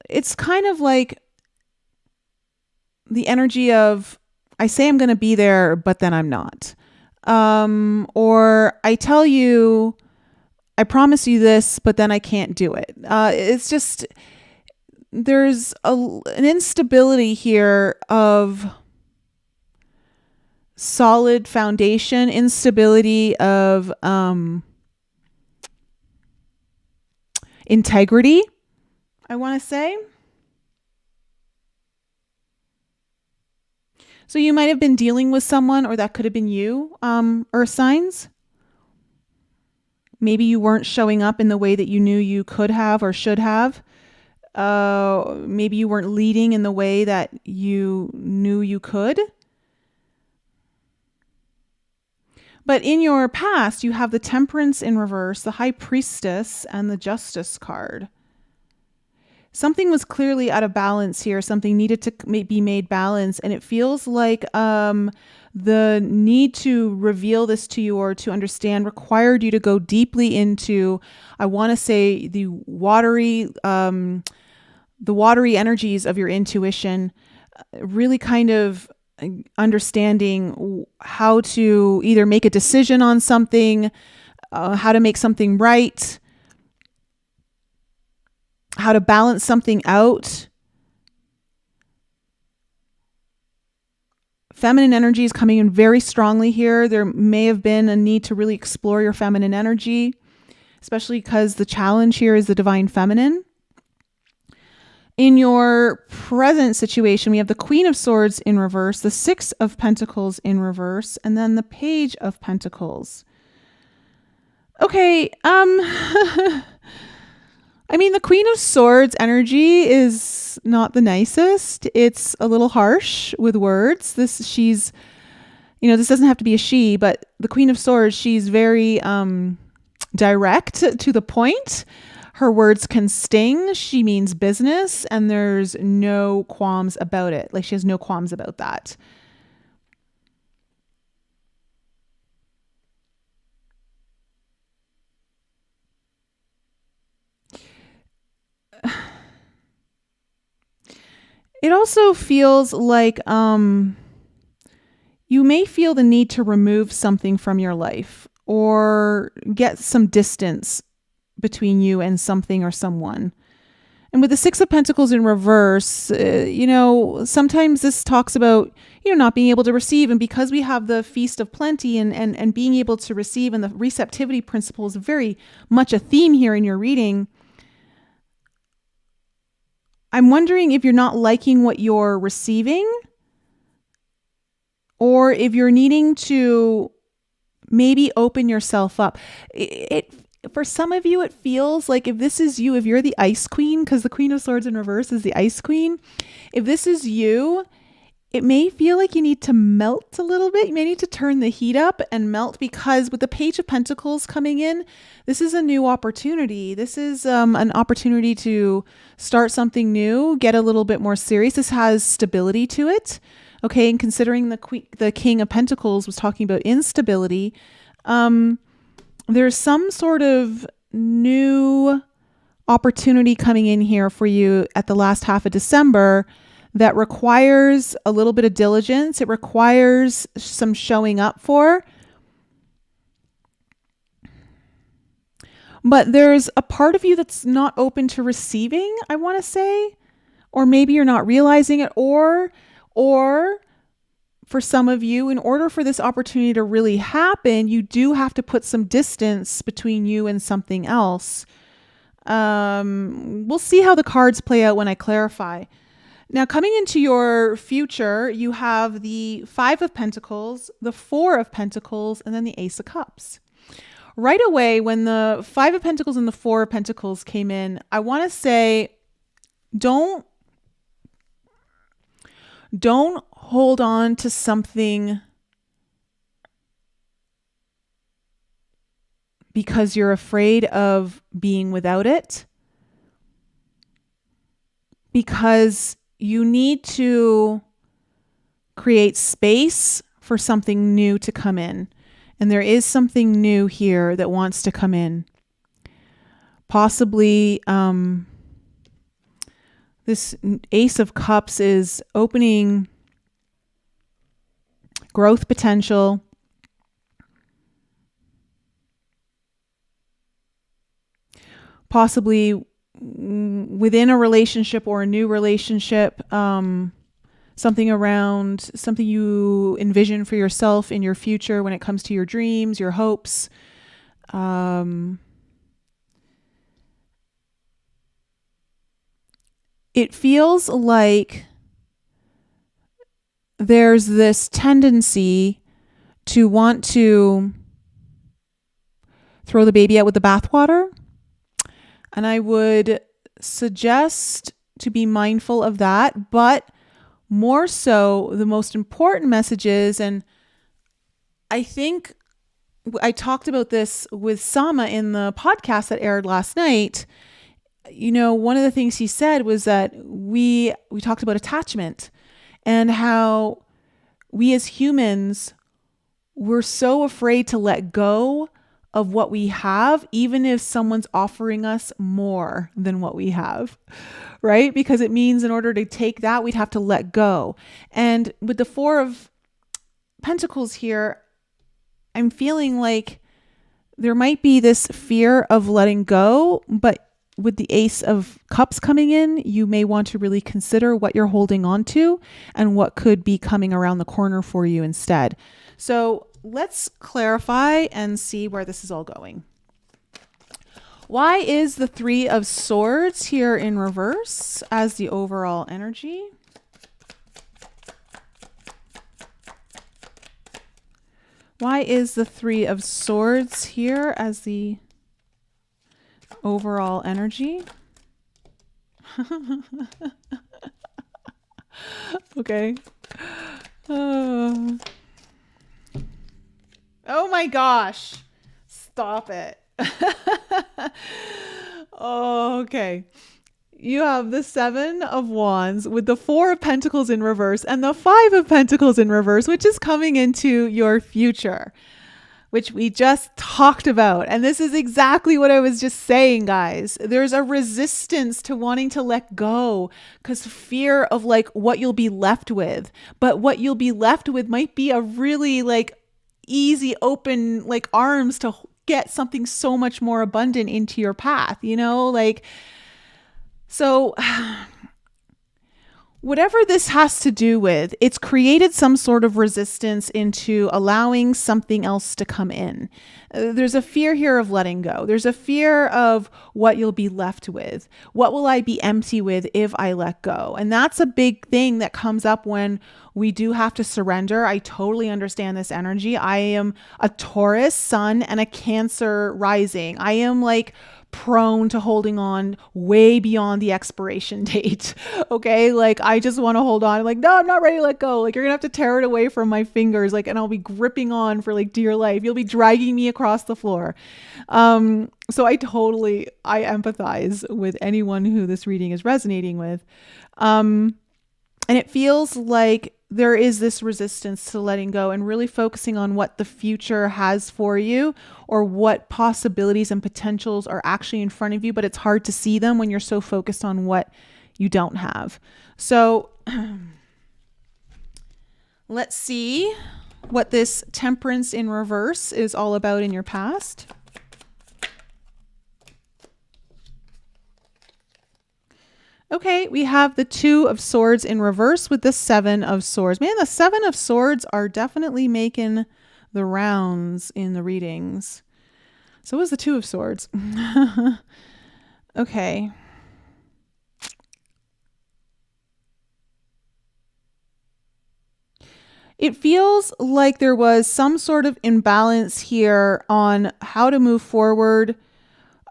it's kind of like the energy of, I say I'm going to be there, but then I'm not. Or I tell you, I promise you this, but then I can't do it. It's just, there's an instability here of solid foundation, instability of integrity, I want to say. So you might have been dealing with someone, or that could have been you, earth signs. Maybe you weren't showing up in the way that you knew you could have or should have. Maybe you weren't leading in the way that you knew you could. But in your past, you have the Temperance in reverse, the High Priestess, and the Justice card. Something was clearly out of balance here. Something needed to be made balanced. And it feels like the need to reveal this to you or to understand required you to go deeply into, I want to say, the watery energies of your intuition, really kind of understanding how to either make a decision on something, how to make something right, how to balance something out. Feminine energy is coming in very strongly here. There may have been a need to really explore your feminine energy, especially because the challenge here is the divine feminine. In your present situation, we have the Queen of Swords in reverse, the Six of Pentacles in reverse, and then the Page of Pentacles. Okay, I mean, the Queen of Swords energy is not the nicest. It's a little harsh with words. This doesn't have to be a she, but the Queen of Swords, she's very direct to the point. Her words can sting. She means business, and there's no qualms about it. Like, she has no qualms about that. It also feels like you may feel the need to remove something from your life or get some distance between you and something or someone. And with the Six of Pentacles in reverse, sometimes this talks about, not being able to receive. And because we have the Feast of Plenty and being able to receive, and the receptivity principle is very much a theme here in your reading, I'm wondering if you're not liking what you're receiving, or if you're needing to maybe open yourself up. For some of you, it feels like if this is you, if you're the Ice Queen, because the Queen of Swords in reverse is the Ice Queen. If this is you, it may feel like you need to melt a little bit. You may need to turn the heat up and melt, because with the Page of Pentacles coming in, this is a new opportunity. This is an opportunity to start something new, get a little bit more serious. This has stability to it. Okay, and considering the King of Pentacles was talking about instability, there's some sort of new opportunity coming in here for you at the last half of December that requires a little bit of diligence. It requires some showing up for. But there's a part of you that's not open to receiving, I want to say, or maybe you're not realizing it, or for some of you, in order for this opportunity to really happen, you do have to put some distance between you and something else. We'll see how the cards play out when I clarify. Now, coming into your future, you have the Five of Pentacles, the Four of Pentacles, and then the Ace of Cups. Right away, when the Five of Pentacles and the Four of Pentacles came in, I want to say, don't hold on to something because you're afraid of being without it. Because you need to create space for something new to come in. And there is something new here that wants to come in. Possibly, this Ace of Cups is opening growth potential. Possibly within a relationship or a new relationship, something you envision for yourself in your future when it comes to your dreams, your hopes. It feels like there's this tendency to want to throw the baby out with the bathwater. And I would suggest to be mindful of that, but more so, the most important message is, and I think I talked about this with Sama in the podcast that aired last night. You know, one of the things he said was that we talked about attachment and how we as humans, we're so afraid to let go of what we have, even if someone's offering us more than what we have, right? Because it means in order to take that, we'd have to let go. And with the Four of Pentacles here, I'm feeling like there might be this fear of letting go, but with the Ace of Cups coming in, you may want to really consider what you're holding on to and what could be coming around the corner for you instead. So let's clarify and see where this is all going. Why is the Three of Swords here in reverse as the overall energy? Why is the Three of Swords here as the overall energy? Okay. Oh my gosh. Stop it. Okay. You have the Seven of Wands with the Four of Pentacles in reverse and the Five of Pentacles in reverse, which is coming into your future, which we just talked about. And this is exactly what I was just saying, guys. There's a resistance to wanting to let go because fear of like what you'll be left with. But what you'll be left with might be a really like easy, open like arms to get something so much more abundant into your path, you know, like, so whatever this has to do with, it's created some sort of resistance into allowing something else to come in. There's a fear here of letting go. There's a fear of what you'll be left with. What will I be empty with if I let go? And that's a big thing that comes up when we do have to surrender. I totally understand this energy. I am a Taurus sun and a Cancer rising. I am like prone to holding on way beyond the expiration date. Okay. Like I just want to hold on. I'm like, no, I'm not ready to let go. Like you're gonna have to tear it away from my fingers. Like, and I'll be gripping on for like dear life. You'll be dragging me across the floor. So I empathize with anyone who this reading is resonating with. And it feels like there is this resistance to letting go and really focusing on what the future has for you or what possibilities and potentials are actually in front of you, but it's hard to see them when you're so focused on what you don't have. So let's see what this Temperance in reverse is all about in your past. Okay, we have the Two of Swords in reverse with the Seven of Swords. Man, the Seven of Swords are definitely making the rounds in the readings. So is the Two of Swords. Okay. It feels like there was some sort of imbalance here on how to move forward.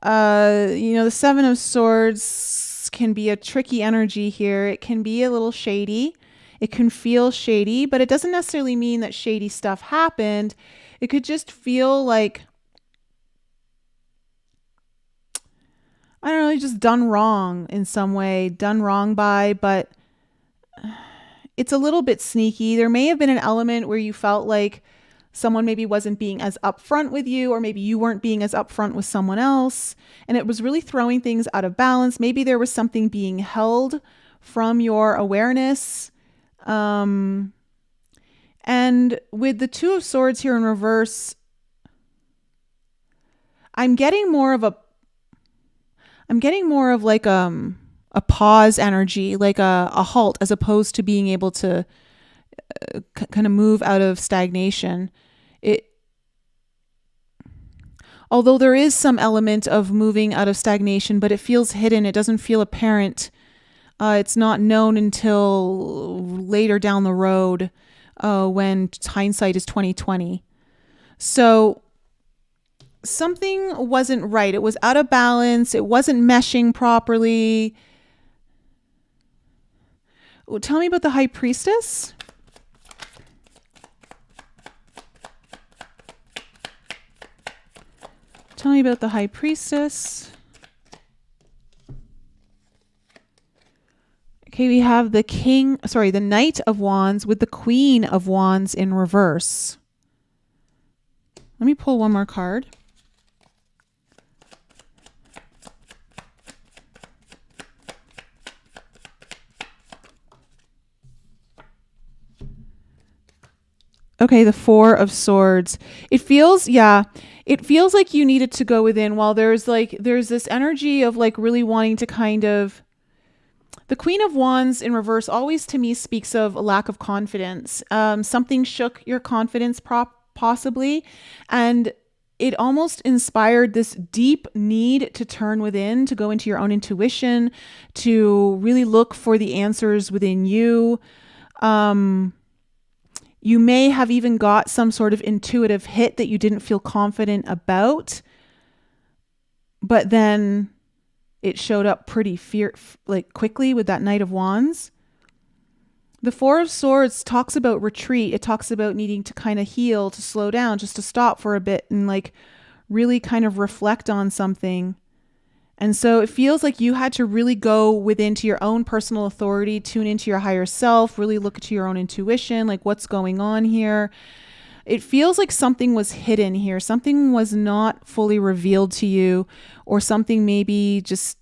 The Seven of Swords can be a tricky energy here. It can be a little shady. It can feel shady, but it doesn't necessarily mean that shady stuff happened. It could just feel like, I don't know, just done wrong in some way, done wrong by, but it's a little bit sneaky. There may have been an element where you felt like someone maybe wasn't being as upfront with you, or maybe you weren't being as upfront with someone else, and it was really throwing things out of balance. Maybe there was something being held from your awareness. And with the Two of Swords here in reverse, I'm getting more of like a pause energy, like a halt, as opposed to being able to kind of move out of stagnation. Although there is some element of moving out of stagnation, but it feels hidden. It doesn't feel apparent. It's not known until later down the road, when hindsight is 2020. So something wasn't right. It was out of balance. It wasn't meshing properly. Tell me about the High Priestess. Tell me about the High Priestess. Okay, we have the Knight of Wands with the Queen of Wands in reverse. Let me pull one more card. Okay, the Four of Swords. It feels like you needed to go within, while there's this energy of like really wanting to kind of, the Queen of Wands in reverse always to me speaks of a lack of confidence. Something shook your confidence possibly, and it almost inspired this deep need to turn within, to go into your own intuition, to really look for the answers within you. You may have even got some sort of intuitive hit that you didn't feel confident about, but then it showed up pretty quickly with that Knight of Wands. The Four of Swords talks about retreat. It talks about needing to kind of heal, to slow down, just to stop for a bit and like really kind of reflect on something. And so it feels like you had to really go within to your own personal authority, tune into your higher self, really look to your own intuition, like what's going on here. It feels like something was hidden here. Something was not fully revealed to you, or something maybe just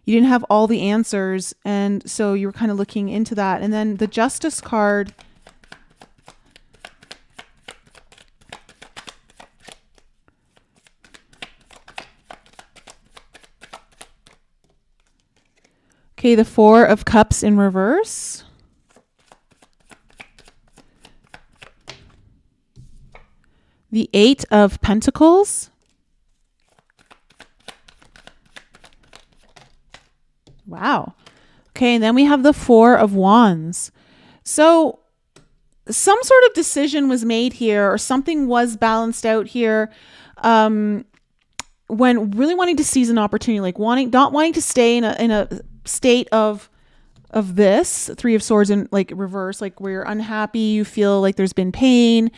you didn't have all the answers. And so you were kind of looking into that. And then the Justice card. Okay, the Four of Cups in reverse. The Eight of Pentacles. Wow. Okay, and then we have the Four of Wands. So some sort of decision was made here, or something was balanced out here. When really wanting to seize an opportunity, like not wanting to stay in a state of this Three of Swords in like reverse, like where you're unhappy, you feel like there's been pain.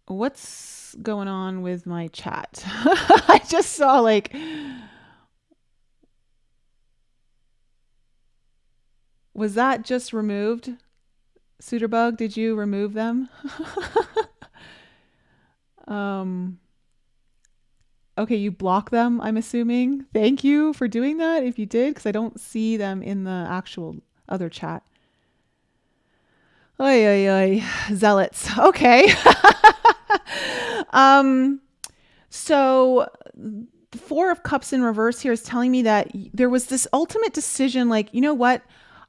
What's going on with my chat? I just saw like, was that just removed? Suiterbug, did you remove them? Okay, you block them, I'm assuming. Thank you for doing that if you did, because I don't see them in the actual other chat. Oy, oy, oy. Zealots. Okay. So the Four of Cups in reverse here is telling me that there was this ultimate decision, like, you know what?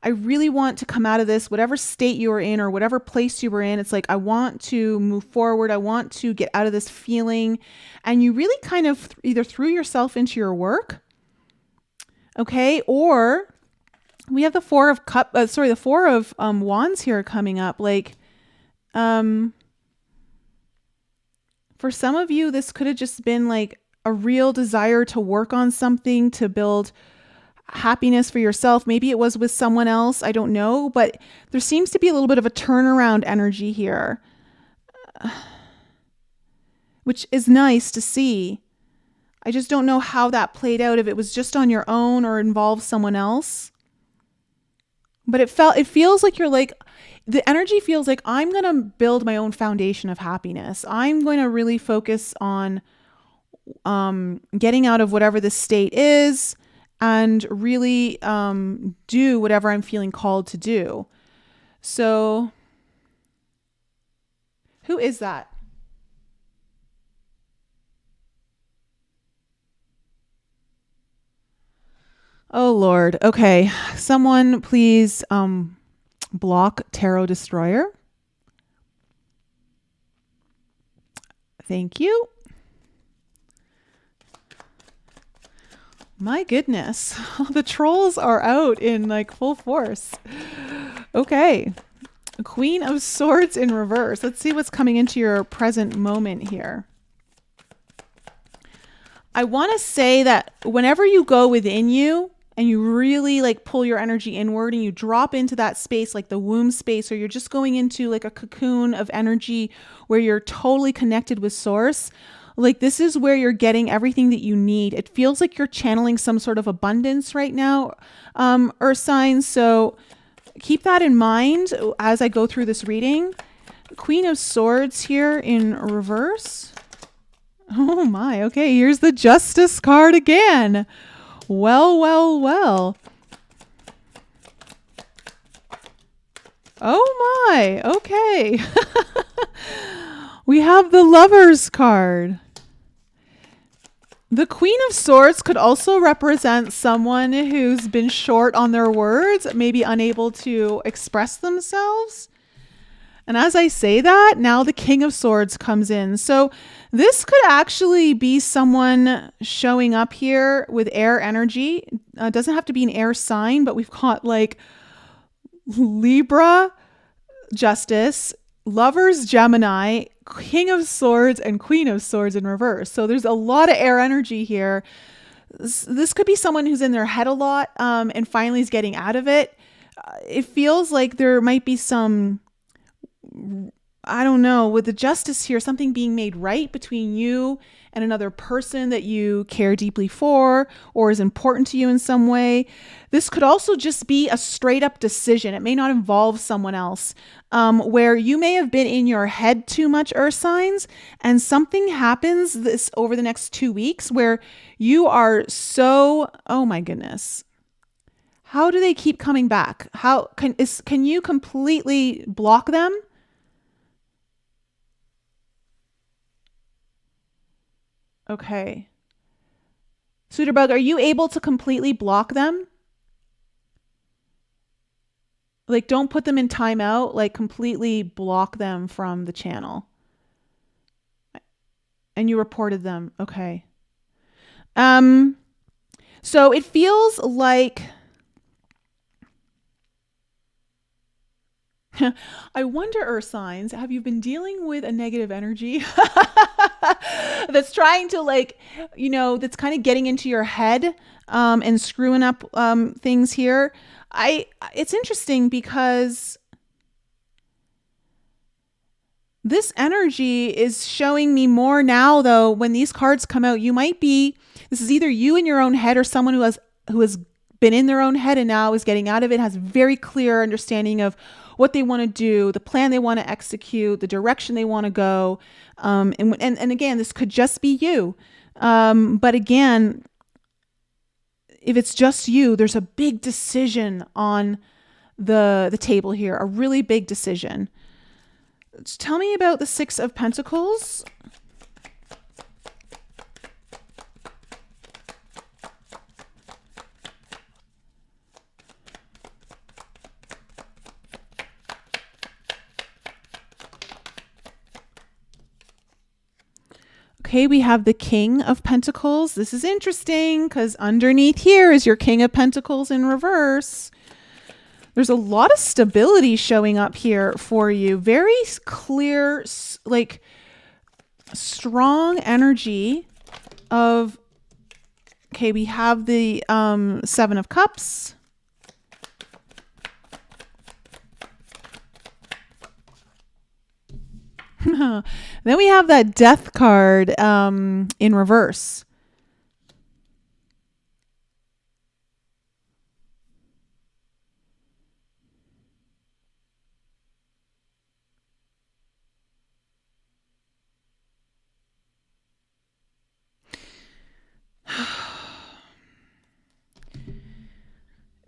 I really want to come out of this, whatever state you were in or whatever place you were in. It's like, I want to move forward. I want to get out of this feeling. And you really kind of either threw yourself into your work. Okay. Or we have the Four of Wands here coming up. Like, for some of you, this could have just been like a real desire to work on something, to build happiness for yourself. Maybe it was with someone else. I don't know, but there seems to be a little bit of a turnaround energy here, which is nice to see. I just don't know how that played out, if it was just on your own or involved someone else. But it feels like you're like, the energy feels like, I'm going to build my own foundation of happiness. I'm going to really focus on getting out of whatever this state is and really do whatever I'm feeling called to do. So who is that? Oh, Lord. Okay. Someone please block Tarot Destroyer. Thank you. My goodness. The trolls are out in like full force. Okay. Queen of Swords in reverse. Let's see what's coming into your present moment here. I want to say that whenever you go within you and you really like pull your energy inward and you drop into that space, like the womb space, or you're just going into like a cocoon of energy where you're totally connected with source, like this is where you're getting everything that you need. It feels like you're channeling some sort of abundance right now, Earth signs. So keep that in mind as I go through this reading. Queen of Swords here in reverse. Oh my, okay, here's the Justice card again. Well, well, well. Oh my, okay. We have the Lovers card. The Queen of Swords could also represent someone who's been short on their words, maybe unable to express themselves. And as I say that, now the King of Swords comes in. So this could actually be someone showing up here with air energy. Doesn't have to be an air sign, but we've got like Libra, Justice, Lovers, Gemini, King of Swords, and Queen of Swords in reverse. So there's a lot of air energy here. This could be someone who's in their head a lot and finally is getting out of it. It feels like there might be some, I don't know, with the Justice here, something being made right between you and another person that you care deeply for or is important to you in some way. This could also just be a straight up decision. It may not involve someone else, where you may have been in your head too much, Earth signs, and something happens this over the next 2 weeks where you are so, oh my goodness. How do they keep coming back? How can you completely block them? Okay. Suiterbug, are you able to completely block them? Like, don't put them in timeout, like completely block them from the channel. And you reported them. Okay. So it feels like, I wonder, Earth signs, have you been dealing with a negative energy that's trying to like, you know, that's kind of getting into your head and screwing up things here? It's interesting because this energy is showing me more now, though, when these cards come out, this is either you in your own head or someone who has been in their own head and now is getting out of it, has very clear understanding of what they want to do, the plan they want to execute, the direction they want to go. And again, this could just be you. But again, if it's just you, there's a big decision on the table here, a really big decision. Tell me about the Six of Pentacles. Okay, we have the King of Pentacles. This is interesting because underneath here is your King of Pentacles in reverse. There's a lot of stability showing up here for you. Very clear, like strong energy of, okay, we have the Seven of Cups. Then we have that Death card in reverse.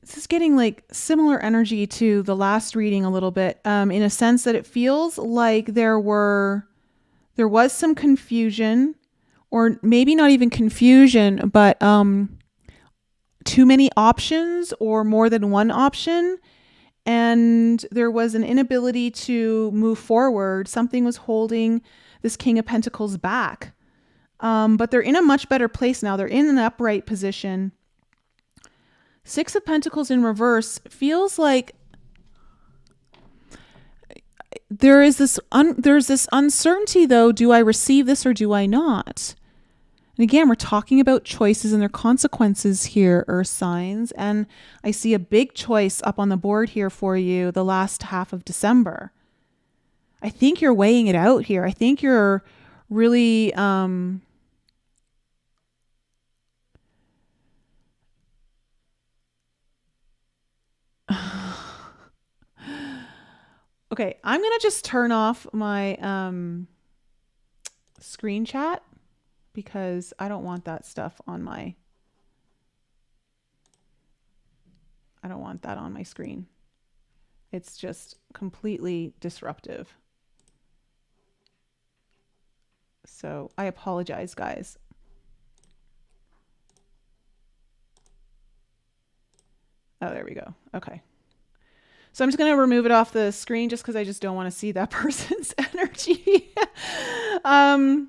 This is getting like similar energy to the last reading a little bit, in a sense that it feels like there was some confusion, or maybe not even confusion, but too many options or more than one option. And there was an inability to move forward. Something was holding this King of Pentacles back. But they're in a much better place now. They're in an upright position. Six of Pentacles in reverse feels like there's this uncertainty though. Do I receive this or do I not? And again, we're talking about choices and their consequences here, Earth signs. And I see a big choice up on the board here for you the last half of December. I think you're weighing it out here. I think you're really okay, I'm going to just turn off my screen chat because I don't want that stuff on my, I don't want that on my screen. It's just completely disruptive. So I apologize, guys. Oh, there we go. Okay. So I'm just going to remove it off the screen just because I just don't want to see that person's energy. And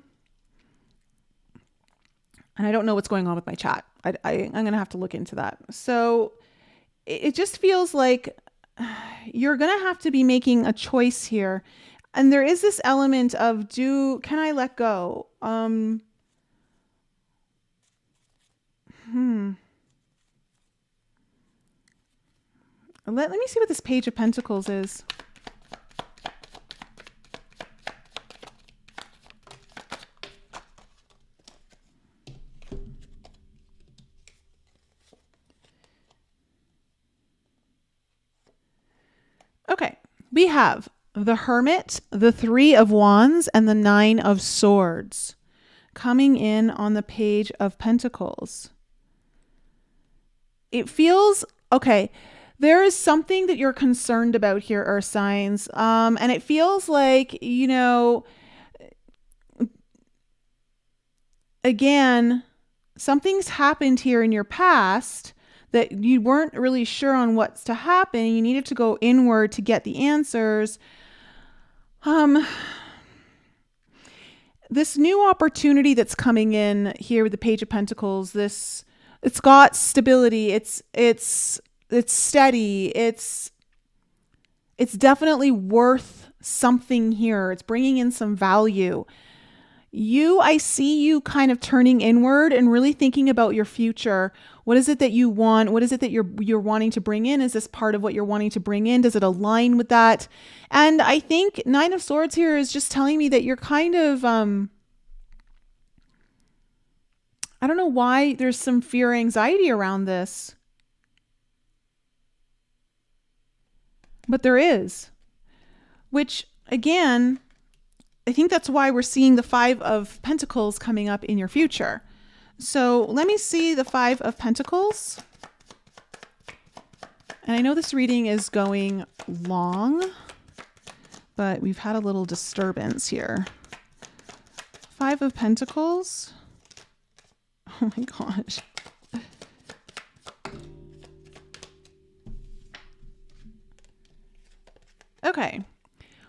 I don't know what's going on with my chat. I'm going to have to look into that. So it just feels like you're going to have to be making a choice here. And there is this element of, can I let go? Let me see what this Page of Pentacles is. Okay, we have the Hermit, the Three of Wands, and the Nine of Swords coming in on the Page of Pentacles. It feels, okay, there is something that you're concerned about here, Earth signs. And it feels like, you know, again, something's happened here in your past that you weren't really sure on what's to happen. You needed to go inward to get the answers. This new opportunity that's coming in here with the Page of Pentacles, it's got stability. It's steady. It's definitely worth something here. It's bringing in some value. I see you kind of turning inward and really thinking about your future. What is it that you want? What is it that you're wanting to bring in? Is this part of what you're wanting to bring in? Does it align with that? And I think Nine of Swords here is just telling me that you're kind of, I don't know why there's some fear or anxiety around this. But there is, which again, I think that's why we're seeing the Five of Pentacles coming up in your future. So let me see the Five of Pentacles. And I know this reading is going long, but we've had a little disturbance here. Five of Pentacles. Oh my gosh. Okay.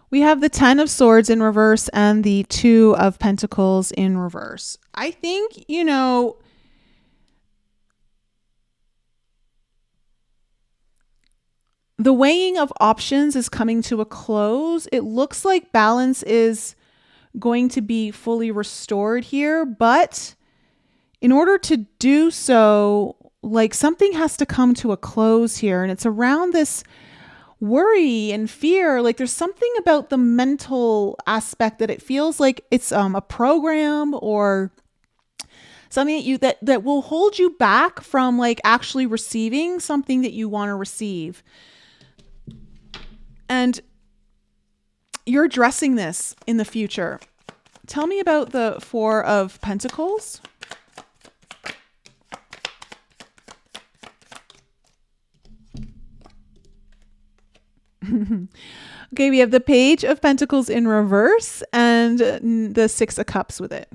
We have the 10 of Swords in reverse and the 2 of Pentacles in reverse. I think, you know, the weighing of options is coming to a close. It looks like balance is going to be fully restored here, but in order to do so, like something has to come to a close here, and it's around this worry and fear. Like there's something about the mental aspect that it feels like it's a program or something that you that will hold you back from like actually receiving something that you want to receive. And you're addressing this in the future. Tell me about the 4 of Pentacles. Okay, we have the Page of Pentacles in reverse and the 6 of Cups with it.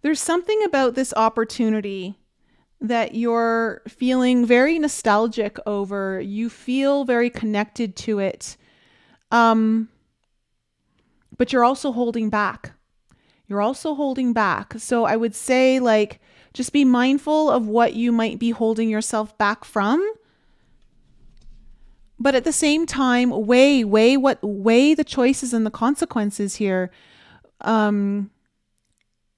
There's something about this opportunity that you're feeling very nostalgic over. You feel very connected to it. But you're also holding back. You're also holding back. So I would say like, just be mindful of what you might be holding yourself back from. But at the same time, weigh the choices and the consequences here.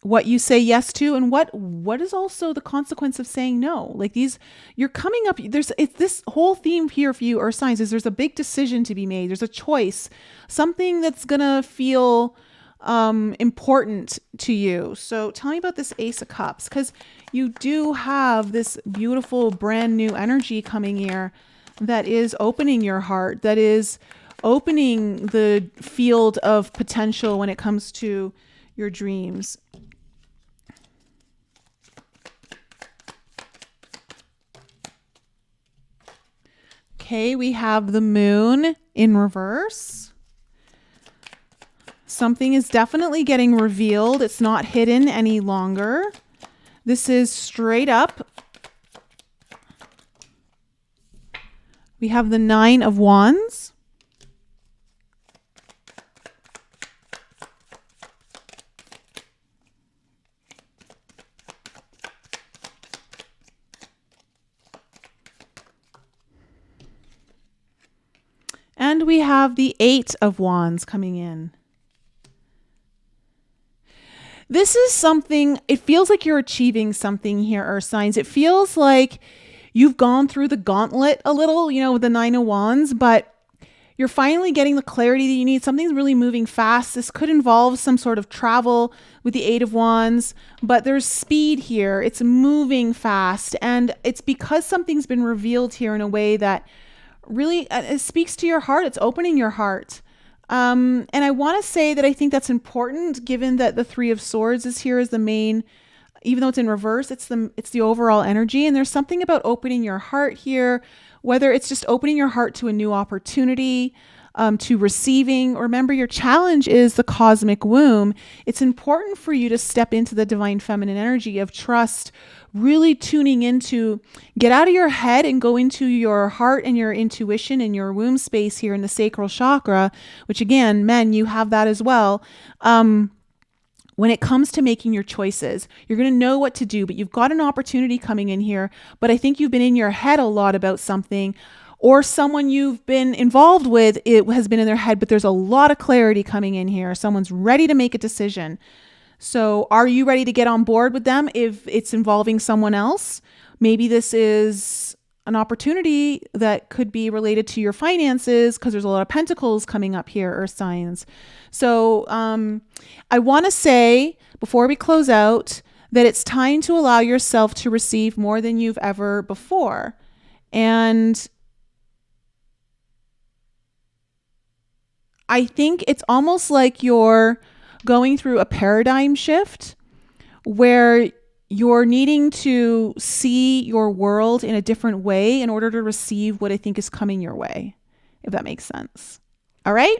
What you say yes to and what is also the consequence of saying no. Like these, you're coming up, it's this whole theme here for you, Earth signs, is there's a big decision to be made. There's a choice, something that's gonna feel important to you. So tell me about this Ace of Cups, because you do have this beautiful brand new energy coming here that is opening your heart, that is opening the field of potential when it comes to your dreams. Okay, we have the Moon in reverse. Something is definitely getting revealed. It's not hidden any longer. This is straight up. We have the 9 of Wands. And we have the 8 of Wands coming in. This is something, it feels like you're achieving something here, Earth signs. It feels like you've gone through the gauntlet a little, you know, with the 9 of Wands, but you're finally getting the clarity that you need. Something's really moving fast. This could involve some sort of travel with the 8 of Wands, but there's speed here. It's moving fast, and it's because something's been revealed here in a way that really it speaks to your heart. It's opening your heart. And I want to say that I think that's important, given that the 3 of Swords is here as the main, even though it's in reverse, it's the overall energy. And there's something about opening your heart here, whether it's just opening your heart to a new opportunity, to receiving. Remember, your challenge is the cosmic womb. It's important for you to step into the divine feminine energy of trust, really tuning into, get out of your head and go into your heart and your intuition and your womb space here in the sacral chakra, which again, men, you have that as well. When it comes to making your choices, you're going to know what to do, but you've got an opportunity coming in here. But I think you've been in your head a lot about something, or someone you've been involved with, it has been in their head, but there's a lot of clarity coming in here. Someone's ready to make a decision. So are you ready to get on board with them if it's involving someone else? Maybe this is an opportunity that could be related to your finances, because there's a lot of pentacles coming up here, Earth signs. So I want to say, before we close out, that it's time to allow yourself to receive more than you've ever before. And I think it's almost like you're going through a paradigm shift where you're needing to see your world in a different way in order to receive what I think is coming your way, if that makes sense. All right.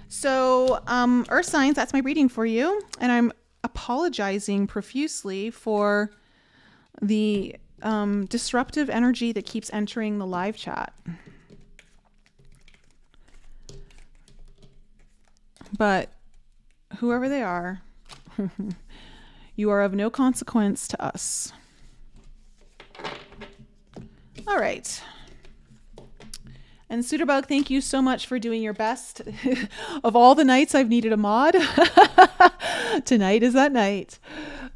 So, Earth signs, that's my reading for you. And I'm apologizing profusely for the disruptive energy that keeps entering the live chat. But whoever they are, you are of no consequence to us. All right. And Suiterbug, thank you so much for doing your best. Of all the nights I've needed a mod, tonight is that night.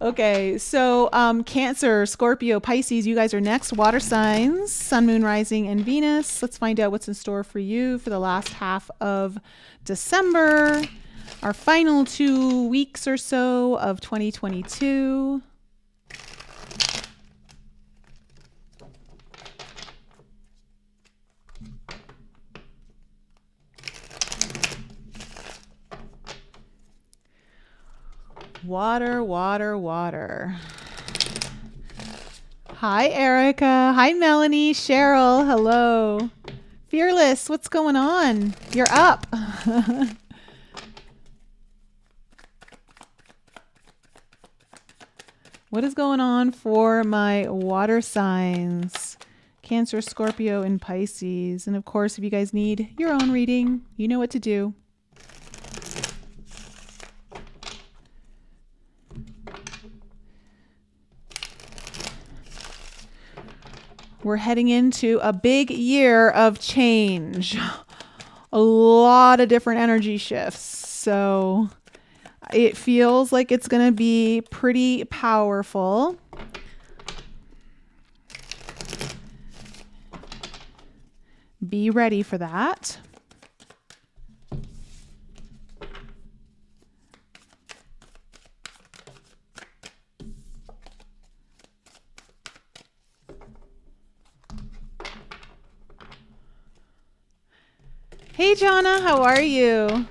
Okay, so Cancer, Scorpio, Pisces, you guys are next. Water signs, Sun, Moon, Rising, and Venus. Let's find out what's in store for you for the last half of December, our final 2 weeks or so of 2022. Water, water, water. Hi, Erica. Hi, Melanie. Cheryl. Hello. Fearless, what's going on? You're up. What is going on for my water signs? Cancer, Scorpio, and Pisces. And of course, if you guys need your own reading, you know what to do. We're heading into a big year of change. A lot of different energy shifts. So it feels like it's going to be pretty powerful. Be ready for that. Hey, Jonna, how are you?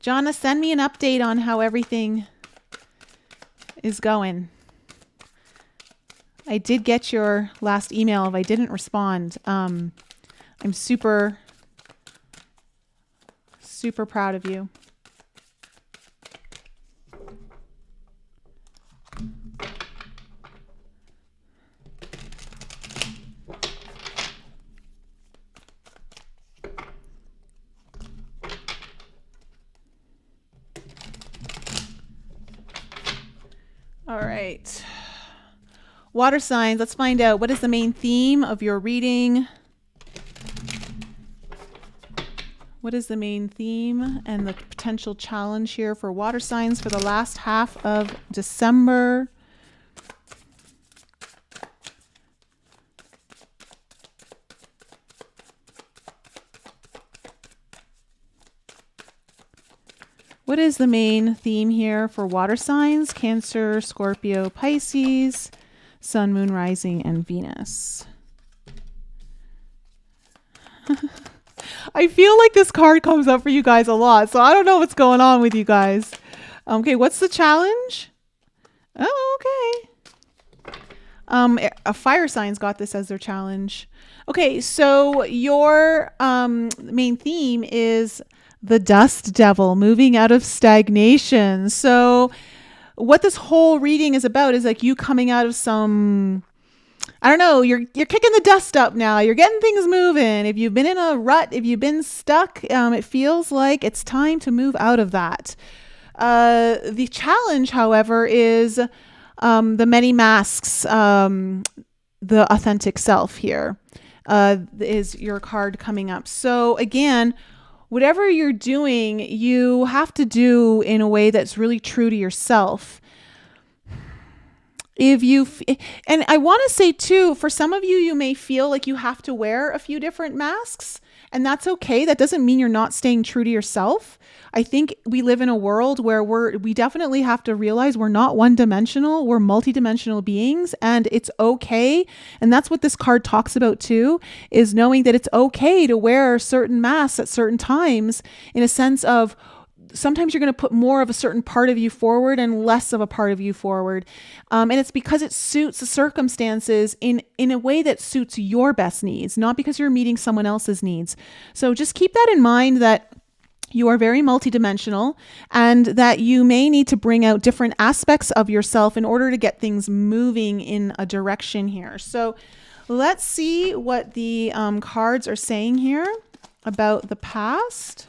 Jonna, send me an update on how everything is going. I did get your last email. If I didn't respond, I'm super proud of you. All right. Water signs, let's find out what is the main theme of your reading. What is the main theme and the potential challenge here for water signs for the last half of December? What is the main theme here for water signs? Cancer, Scorpio, Pisces, Sun, Moon, Rising, and Venus. I feel like this card comes up for you guys a lot, so I don't know what's going on with you guys. Okay, what's the challenge? Oh, okay. A fire sign's got this as their challenge. Okay, so your main theme is the dust devil, moving out of stagnation. So what this whole reading is about is like you coming out of some, I don't know, you're kicking the dust up now. You're getting things moving. If you've been in a rut, if you've been stuck, it feels like it's time to move out of that. The challenge, however, is the many masks, the authentic self here is your card coming up. So again, whatever you're doing, you have to do in a way that's really true to yourself. And I want to say too, for some of you, you may feel like you have to wear a few different masks, and that's okay. That doesn't mean you're not staying true to yourself. I think we live in a world where we definitely have to realize we're not one-dimensional, we're multidimensional beings, and it's okay. And that's what this card talks about too, is knowing that it's okay to wear certain masks at certain times, in a sense of sometimes you're going to put more of a certain part of you forward and less of a part of you forward. And it's because it suits the circumstances in a way that suits your best needs, not because you're meeting someone else's needs. So just keep that in mind, that you are very multidimensional and that you may need to bring out different aspects of yourself in order to get things moving in a direction here. So let's see what the cards are saying here about the past.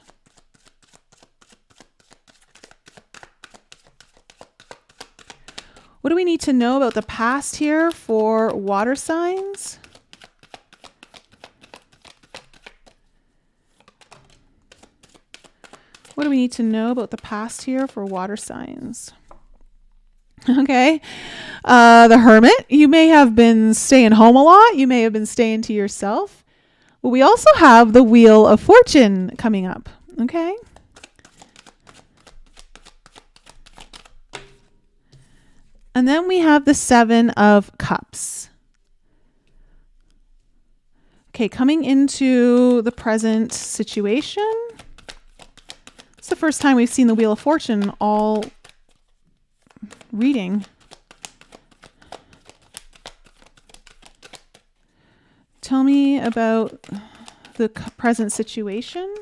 What do we need to know about the past here for water signs? What do we need to know about the past here for water signs? Okay. The Hermit. You may have been staying home a lot. You may have been staying to yourself. Well, we also have the Wheel of Fortune coming up. Okay. And then we have the Seven of Cups. Okay, coming into the present situation. It's the first time we've seen the Wheel of Fortune all reading. Tell me about the present situation.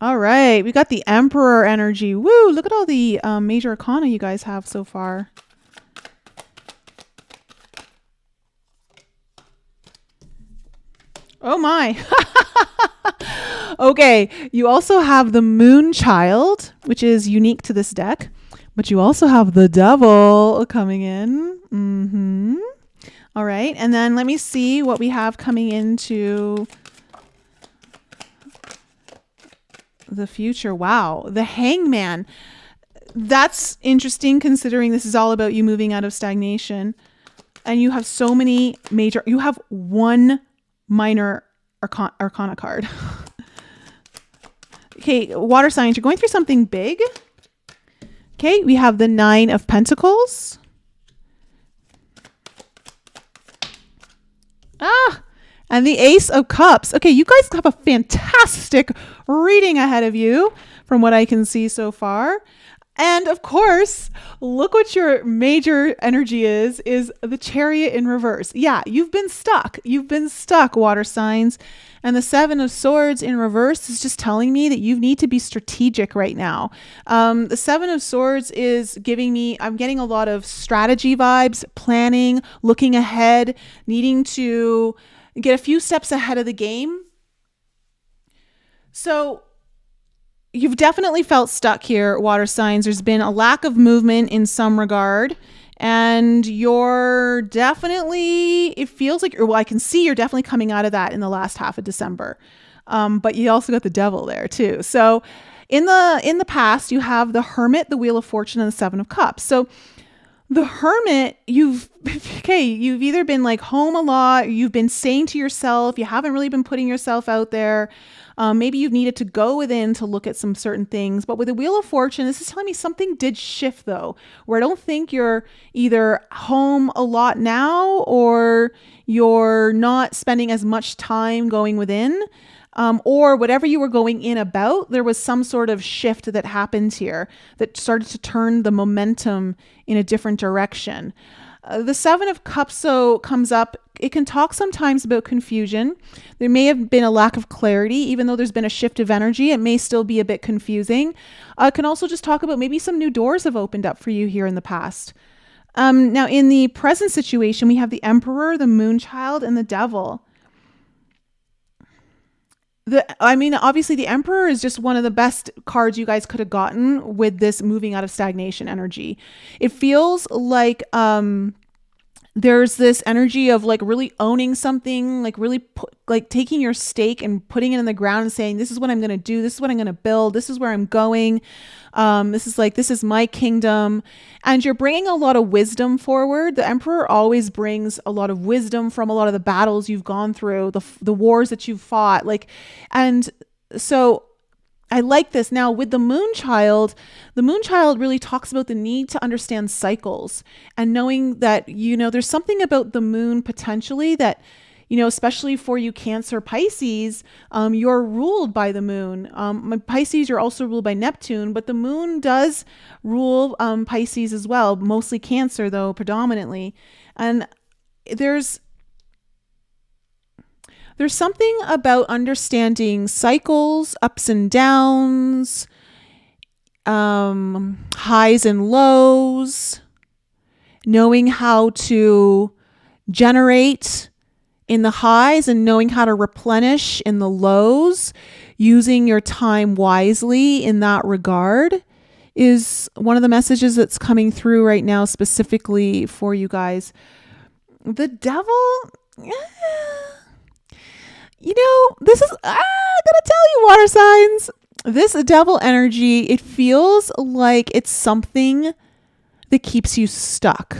All right, we got the Emperor energy. Woo, look at all the major arcana you guys have so far. Oh my. Okay, you also have the Moon Child, which is unique to this deck, but you also have the Devil coming in. All right, and then let me see what we have coming into the future. Wow, the Hangman. That's interesting considering this is all about you moving out of stagnation. And you have so many major, you have one minor arcana card. Okay, water signs, you're going through something big. Okay, we have the Nine of Pentacles. And the Ace of Cups. Okay, you guys have a fantastic reading ahead of you from what I can see so far. And of course, look what your major energy is the Chariot in reverse. Yeah, you've been stuck. You've been stuck, water signs. And the Seven of Swords in reverse is just telling me that you need to be strategic right now. The Seven of Swords is giving me, I'm getting a lot of strategy vibes, planning, looking ahead, needing to get a few steps ahead of the game. So you've definitely felt stuck here, water signs. There's been a lack of movement in some regard. And you're definitely, it feels like, well, I can see you're definitely coming out of that in the last half of December. But you also got the Devil there too. So in the past, you have the Hermit, the Wheel of Fortune, and the Seven of Cups. So the Hermit, you've either been like home a lot, you've been staying to yourself, you haven't really been putting yourself out there. Maybe you've needed to go within to look at some certain things. But with the Wheel of Fortune, this is telling me something did shift though, where I don't think you're either home a lot now or you're not spending as much time going within. Or whatever you were going in about, there was some sort of shift that happened here that started to turn the momentum in a different direction. The Seven of Cups so comes up. It can talk sometimes about confusion. There may have been a lack of clarity, even though there's been a shift of energy. It may still be a bit confusing. It can also just talk about maybe some new doors have opened up for you here in the past. Now, in the present situation, we have the Emperor, the Moon Child, and the Devil. Obviously the Emperor is just one of the best cards you guys could have gotten with this moving out of stagnation energy. It feels like there's this energy of like really owning something, like really like taking your stake and putting it in the ground and saying, this is what I'm going to do. This is what I'm going to build. This is where I'm going. This is my kingdom. And you're bringing a lot of wisdom forward. The Emperor always brings a lot of wisdom from a lot of the battles you've gone through, the wars that you've fought. And so I like this. Now with the Moon Child really talks about the need to understand cycles and knowing that, there's something about the moon potentially that especially for you Cancer Pisces, you're ruled by the moon. Pisces, you're also ruled by Neptune, but the moon does rule Pisces as well, mostly Cancer though, predominantly. And there's something about understanding cycles, ups and downs, highs and lows, knowing how to generate in the highs and knowing how to replenish in the lows, using your time wisely in that regard is one of the messages that's coming through right now, specifically for you guys. The devil, this is, I gotta tell you, water signs, this devil energy, it feels like it's something that keeps you stuck,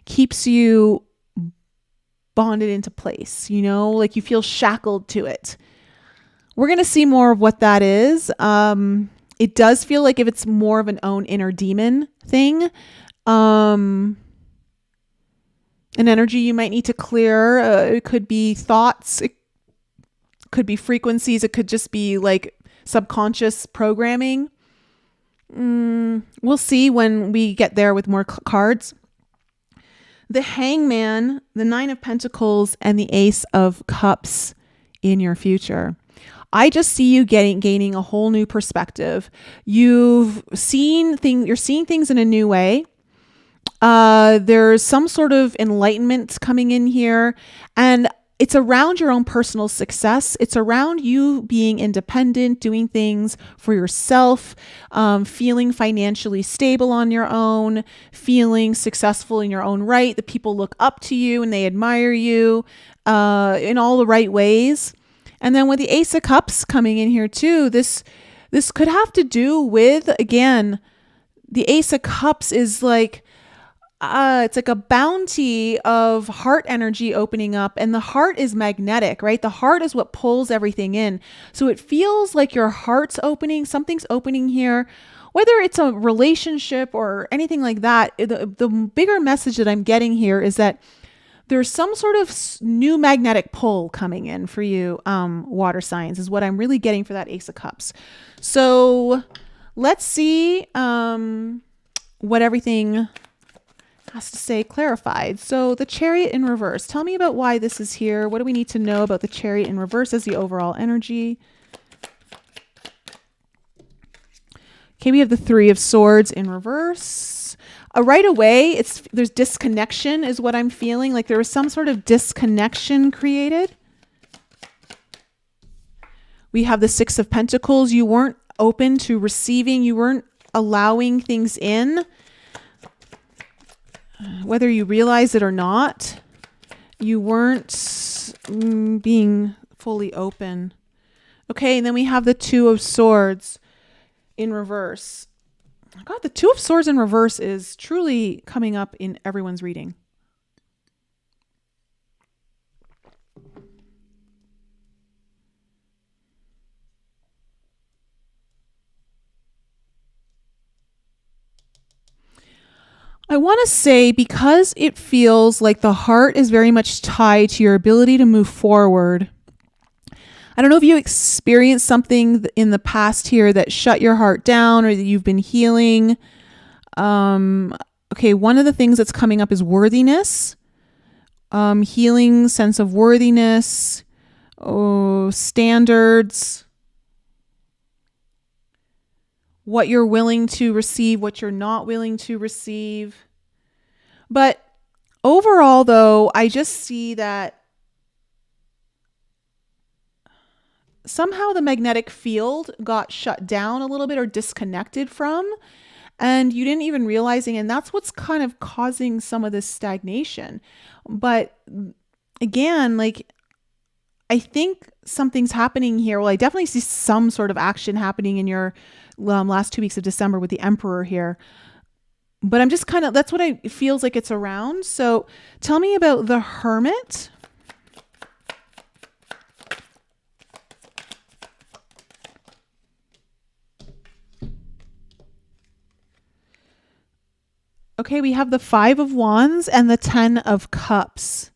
keeps you bonded into place, like you feel shackled to it. We're going to see more of what that is. It does feel like if it's more of an own inner demon thing, an energy you might need to clear. It could be thoughts. It could be frequencies. It could just be like subconscious programming. We'll see when we get there with more cards. The Hangman, the Nine of Pentacles, and the Ace of Cups in your future. I just see you gaining a whole new perspective. You're seeing things in a new way. There's some sort of enlightenment coming in here, and it's around your own personal success. It's around you being independent, doing things for yourself, feeling financially stable on your own, feeling successful in your own right, that people look up to you and they admire you in all the right ways. And then with the Ace of Cups coming in here too, this could have to do with, again, the Ace of Cups is like, it's like a bounty of heart energy opening up, and the heart is magnetic, right? The heart is what pulls everything in. So it feels like your heart's opening, something's opening here, whether it's a relationship or anything like that. The bigger message that I'm getting here is that there's some sort of new magnetic pull coming in for you, water signs, is what I'm really getting for that Ace of Cups. So let's see what everything has to say clarified. So the Chariot in reverse. Tell me about why this is here. What do we need to know about the Chariot in reverse as the overall energy? Okay, we have the Three of Swords in reverse. Right away, there's disconnection is what I'm feeling. Like there was some sort of disconnection created. We have the Six of Pentacles. You weren't open to receiving. You weren't allowing things in. Whether you realize it or not, you weren't being fully open. Okay, and then we have the Two of Swords in reverse. God, the Two of Swords in reverse is truly coming up in everyone's reading. I want to say, because it feels like the heart is very much tied to your ability to move forward. I don't know if you experienced something in the past here that shut your heart down or that you've been healing. Okay, one of the things that's coming up is worthiness. Healing, sense of worthiness, standards. What you're willing to receive, what you're not willing to receive. But overall, though, I just see that somehow the magnetic field got shut down a little bit or disconnected from, and you didn't even realizing, and that's what's kind of causing some of this stagnation. But again, like, I think something's happening here. Well, I definitely see some sort of action happening in your last 2 weeks of December with the Emperor here. But I'm just kind of, that's what it feels like it's around. So tell me about the Hermit. Okay, we have the Five of Wands and the Ten of Cups.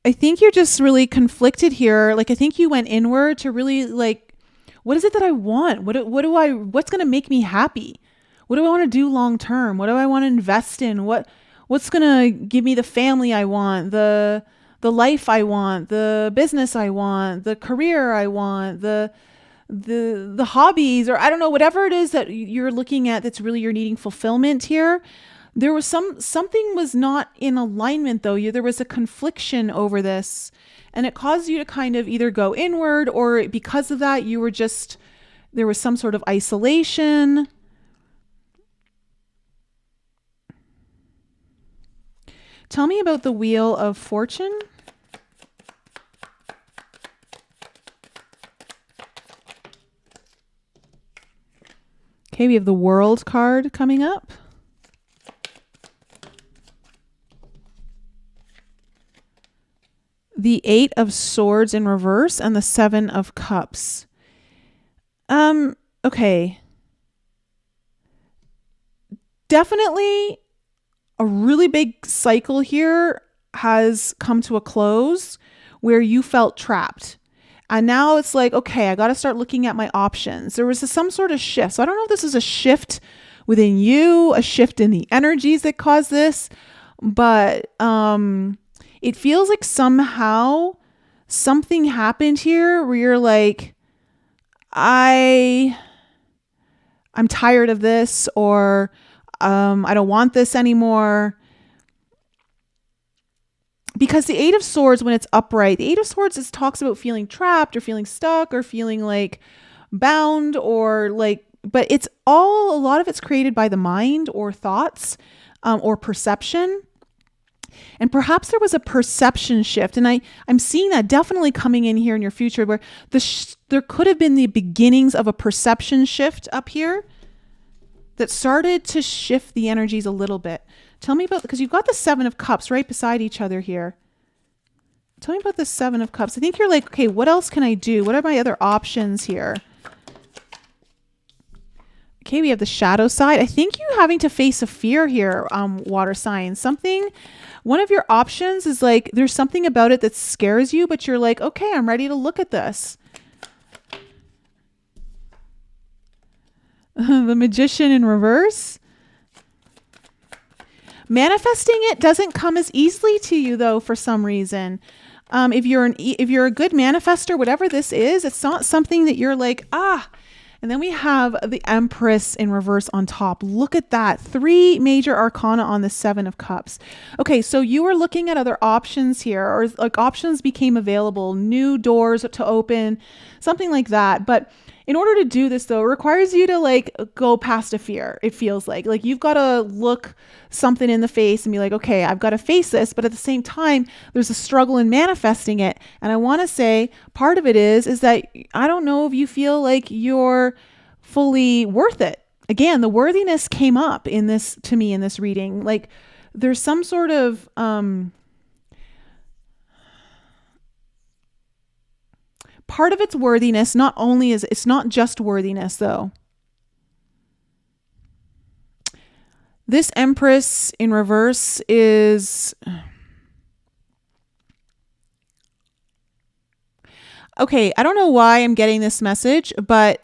I think you're just really conflicted here. Like, I think you went inward to really like, what is it that I want? What's going to make me happy? What do I want to do long term? What do I want to invest in? What's going to give me the family I want, the life I want, the business I want, the career I want, the hobbies, or I don't know, whatever it is that you're looking at that's really you're needing fulfillment here. There was something was not in alignment though. There was a confliction over this, and it caused you to kind of either go inward, or because of that you were just, there was some sort of isolation. Tell me about the Wheel of Fortune. Okay, we have the World card coming up. The 8 of Swords in reverse and the 7 of Cups. Okay. Definitely a really big cycle here has come to a close where you felt trapped. And now it's like, okay, I got to start looking at my options. There was some sort of shift. So I don't know if this is a shift within you, a shift in the energies that caused this, but it feels like somehow something happened here where you're like, I'm tired of this, or I don't want this anymore. Because the 8 of Swords, when it's upright, the 8 of Swords is talks about feeling trapped or feeling stuck or feeling like bound, or like, but it's all, a lot of it's created by the mind or thoughts or perception. And perhaps there was a perception shift. And I'm seeing that definitely coming in here in your future, where there could have been the beginnings of a perception shift up here that started to shift the energies a little bit. Tell me about, because you've got the 7 of Cups right beside each other here. Tell me about the 7 of Cups. I think you're like, okay, what else can I do? What are my other options here? Okay, we have the shadow side. I think you having to face a fear here, water sign. Something, one of your options is like, there's something about it that scares you, but you're like, okay, I'm ready to look at this. The Magician in reverse. Manifesting it doesn't come as easily to you though, for some reason. If you're a good manifester, whatever this is, it's not something that you're like, ah. And then we have the Empress in reverse on top. Look at that. 3 major arcana on the 7 of Cups. Okay, so you were looking at other options here, or like options became available, new doors to open, something like that. But in order to do this though, it requires you to like go past a fear. It feels like you've got to look something in the face and be like, okay, I've got to face this. But at the same time, there's a struggle in manifesting it. And I want to say part of it is that I don't know if you feel like you're fully worth it. Again, the worthiness came up in this, to me, in this reading. Like there's some sort of, part of its worthiness, not only is it's not just worthiness though. This Empress in reverse is, okay, I don't know why I'm getting this message, but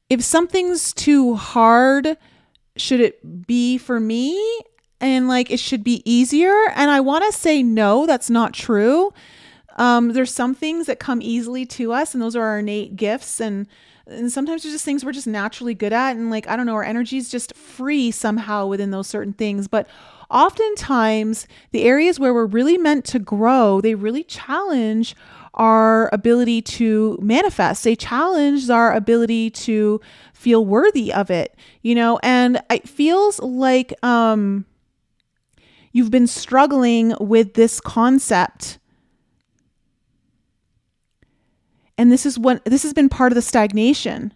if something's too hard, should it be for me? And like it should be easier. And I want to say no, that's not true. There's some things that come easily to us, and those are our innate gifts. And sometimes there's just things we're just naturally good at. And like, I don't know, our energy is just free somehow within those certain things. But oftentimes the areas where we're really meant to grow, they really challenge our ability to manifest. They challenge our ability to feel worthy of it, you know, and it feels like, you've been struggling with this concept. And this has been part of the stagnation.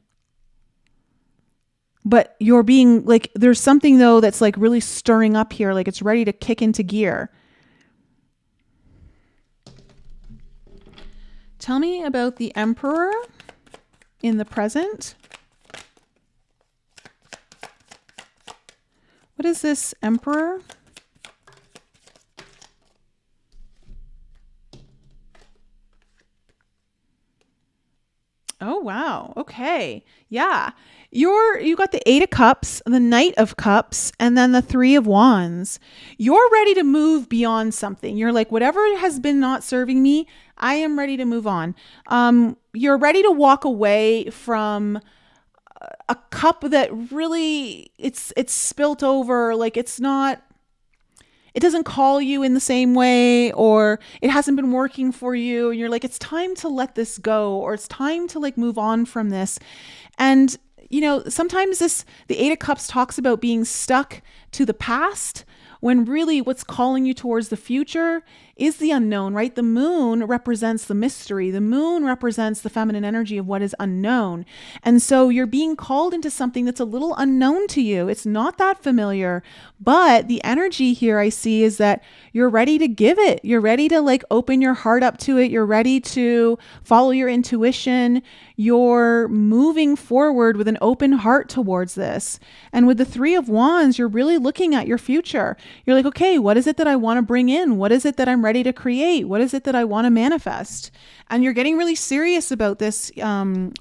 But you're being like, there's something though that's like really stirring up here, like it's ready to kick into gear. Tell me about the Emperor in the present. What is this Emperor? Oh, wow. Okay. Yeah. You got the 8 of cups, the Knight of Cups, and then the 3 of Wands. You're ready to move beyond something. You're like, whatever has been not serving me, I am ready to move on. You're ready to walk away from a cup that really it's spilt over, like it doesn't call you in the same way, or it hasn't been working for you, and you're like, it's time to let this go, or it's time to like move on from this. And sometimes the 8 of Cups talks about being stuck to the past, when really what's calling you towards the future is the unknown, right? The moon represents the mystery. The moon represents the feminine energy of what is unknown. And so you're being called into something that's a little unknown to you. It's not that familiar, but the energy here I see is that you're ready to give it. You're ready to like open your heart up to it. You're ready to follow your intuition. You're moving forward with an open heart towards this. And with the 3 of Wands, you're really looking at your future. You're like, okay, what is it that I want to bring in? What is it that I'm ready to create? What is it that I want to manifest? And you're getting really serious about this,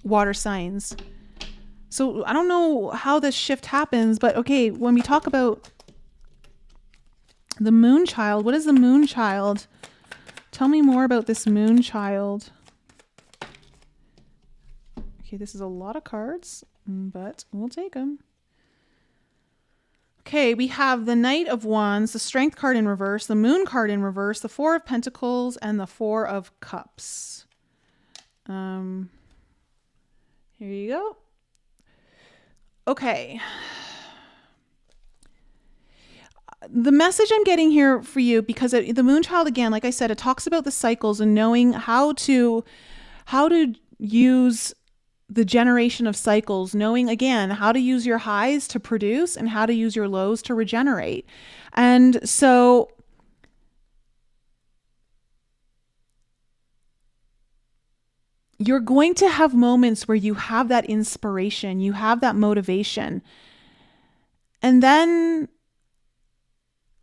water signs. So I don't know how this shift happens, but okay, when we talk about the moon child, what is the moon child? Tell me more about this moon child. Okay, this is a lot of cards, but we'll take them. Okay, we have the Knight of Wands, the Strength card in reverse, the Moon card in reverse, the 4 of Pentacles, and the 4 of Cups. Here you go. Okay. The message I'm getting here for you, because the moon child, again, like I said, it talks about the cycles and knowing how to use the generation of cycles, knowing again how to use your highs to produce and how to use your lows to regenerate. And so you're going to have moments where you have that inspiration, you have that motivation. And then,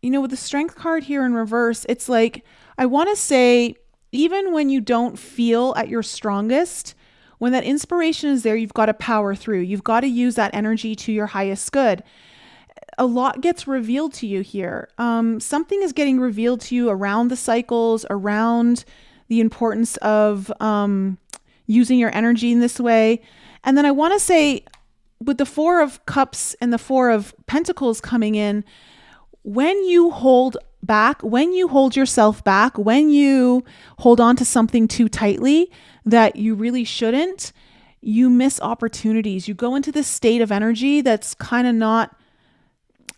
with the Strength card here in reverse, it's like, I want to say, even when you don't feel at your strongest, when that inspiration is there, you've got to power through. You've got to use that energy to your highest good. A lot gets revealed to you here. Something is getting revealed to you around the cycles, around the importance of using your energy in this way. And then I want to say, with the 4 of Cups and the 4 of Pentacles coming in, when you hold back, when you hold yourself back, when you hold on to something too tightly that you really shouldn't, you miss opportunities. You go into this state of energy that's kind of not,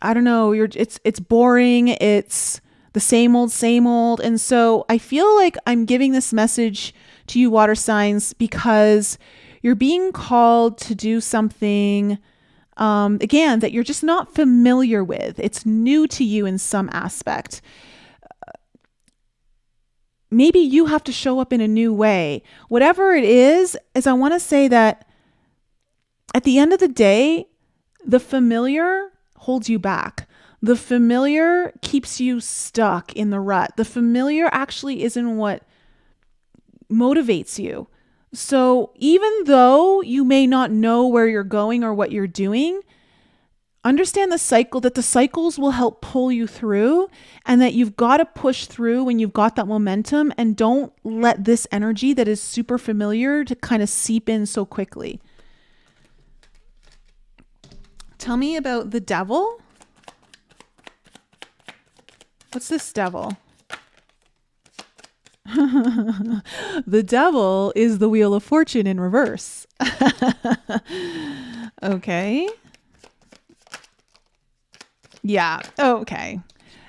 I don't know, it's boring. It's the same old. And so I feel like I'm giving this message to you, water signs, because you're being called to do something, again, that you're just not familiar with. It's new to you in some aspect. Maybe you have to show up in a new way. Whatever it is I want to say that at the end of the day, the familiar holds you back. The familiar keeps you stuck in the rut. The familiar actually isn't what motivates you. So even though you may not know where you're going or what you're doing, understand the cycle, that the cycles will help pull you through, and that you've got to push through when you've got that momentum, and don't let this energy that is super familiar to kind of seep in so quickly. Tell me about the Devil. What's this Devil? The Devil is the Wheel of Fortune in reverse. Okay. Yeah. Okay.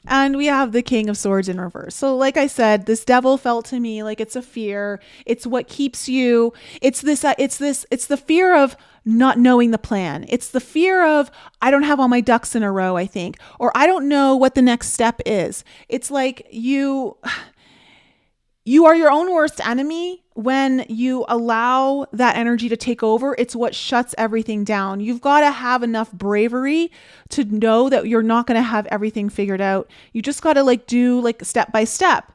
And we have the King of Swords in reverse. So like I said, this Devil felt to me like it's a fear. It's what keeps you. It's the fear of not knowing the plan. It's the fear of, I don't have all my ducks in a row, I think, or I don't know what the next step is. It's like you are your own worst enemy when you allow that energy to take over. It's what shuts everything down. You've got to have enough bravery to know that you're not going to have everything figured out. You just got to do step by step.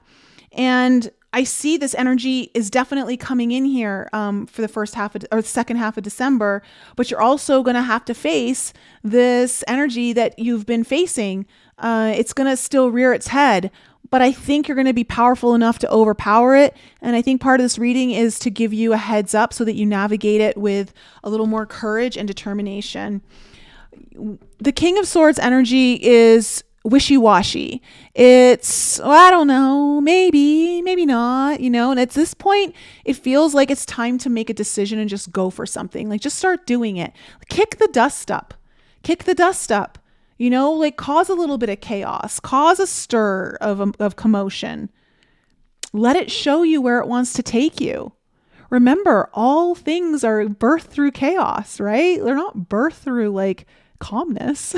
And I see this energy is definitely coming in here for the first half of, or the second half of December, but you're also going to have to face this energy that you've been facing. It's going to still rear its head, but I think you're going to be powerful enough to overpower it. And I think part of this reading is to give you a heads up so that you navigate it with a little more courage and determination. The King of Swords energy is wishy-washy. It's, well, I don't know, maybe not, and at this point it feels like it's time to make a decision and just go for something. Like, just start doing it. Kick the dust up, like cause a little bit of chaos, cause a stir of commotion. Let it show you where it wants to take you. Remember, all things are birthed through chaos, right? They're not birthed through like calmness.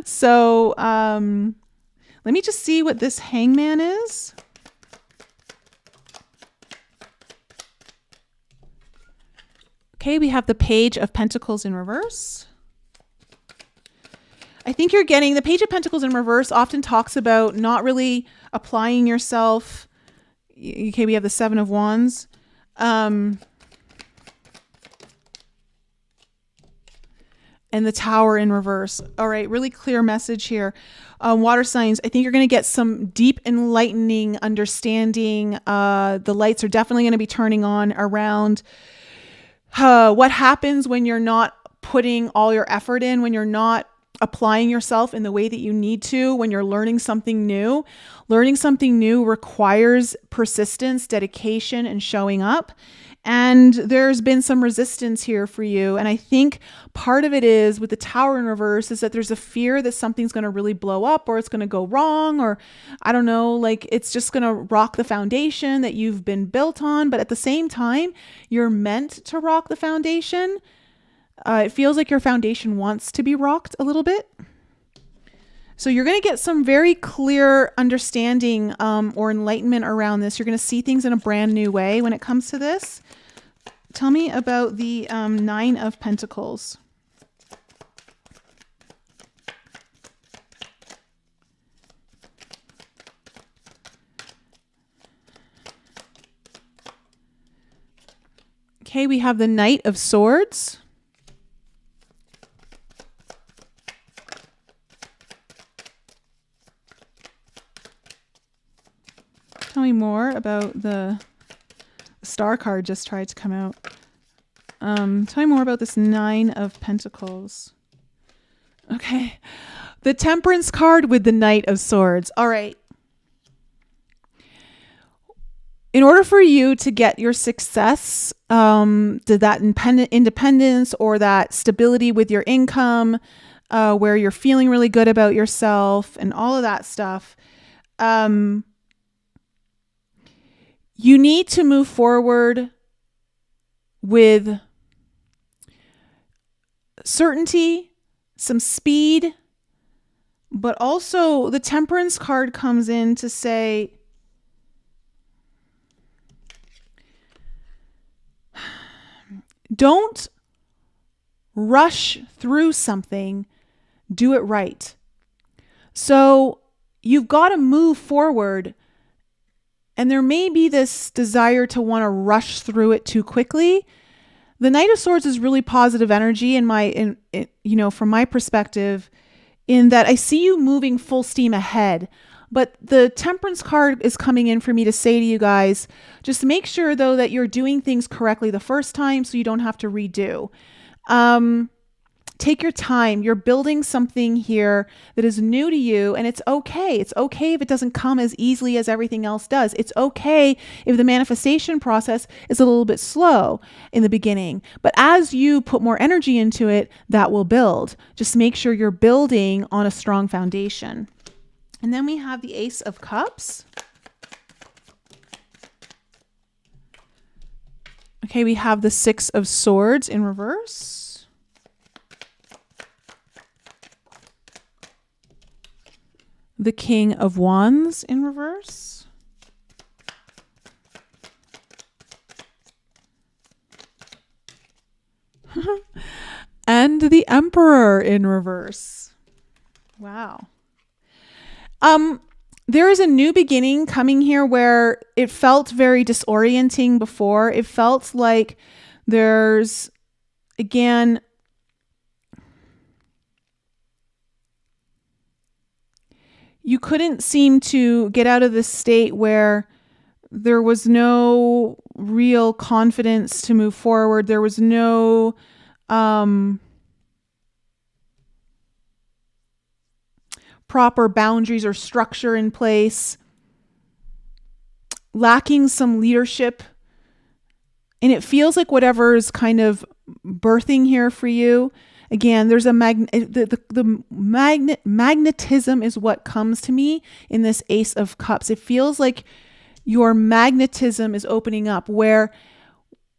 So let me just see what this Hangman is. Okay, we have the Page of Pentacles in reverse. I think you're getting the Page of Pentacles in reverse often talks about not really applying yourself. Okay, we have the Seven of Wands. And the Tower in reverse. All right, really clear message here. Water signs, I think you're going to get some deep enlightening understanding. The lights are definitely going to be turning on around what happens when you're not putting all your effort in, when you're not applying yourself in the way that you need to, when you're learning something new. Learning something new requires persistence, dedication, and showing up. And there's been some resistance here for you. And I think part of it is with the Tower in reverse is that there's a fear that something's going to really blow up, or it's going to go wrong, or I don't know, like it's just going to rock the foundation that you've been built on. But at the same time, you're meant to rock the foundation. It feels like your foundation wants to be rocked a little bit. So you're going to get some very clear understanding or enlightenment around this. You're going to see things in a brand new way when it comes to this. Tell me about the Nine of Pentacles. Okay, we have the Knight of Swords. Tell me more about the Star card just tried to come out. Tell me more about this Nine of Pentacles. Okay. The Temperance card with the Knight of Swords. All right. In order for you to get your success, to that independence or that stability with your income, where you're feeling really good about yourself and all of that stuff, you need to move forward with certainty, some speed, but also the Temperance card comes in to say, don't rush through something, do it right. So you've got to move forward. And there may be this desire to want to rush through it too quickly. The Knight of Swords is really positive energy from my perspective, in that I see you moving full steam ahead. But the Temperance card is coming in for me to say to you guys, just make sure though that you're doing things correctly the first time so you don't have to redo. Take your time. You're building something here that is new to you, and it's okay. It's okay if it doesn't come as easily as everything else does. It's okay if the manifestation process is a little bit slow in the beginning. But as you put more energy into it, that will build. Just make sure you're building on a strong foundation. And then we have the Ace of Cups. Okay, we have the Six of Swords in reverse. The King of Wands in reverse. And the Emperor in reverse. Wow. there is a new beginning coming here where it felt very disorienting before. It felt like there's, again, you couldn't seem to get out of this state where there was no real confidence to move forward. There was no proper boundaries or structure in place, lacking some leadership. And it feels like whatever is kind of birthing here for you, again, there's a magnetism is what comes to me in this Ace of Cups. It feels like your magnetism is opening up where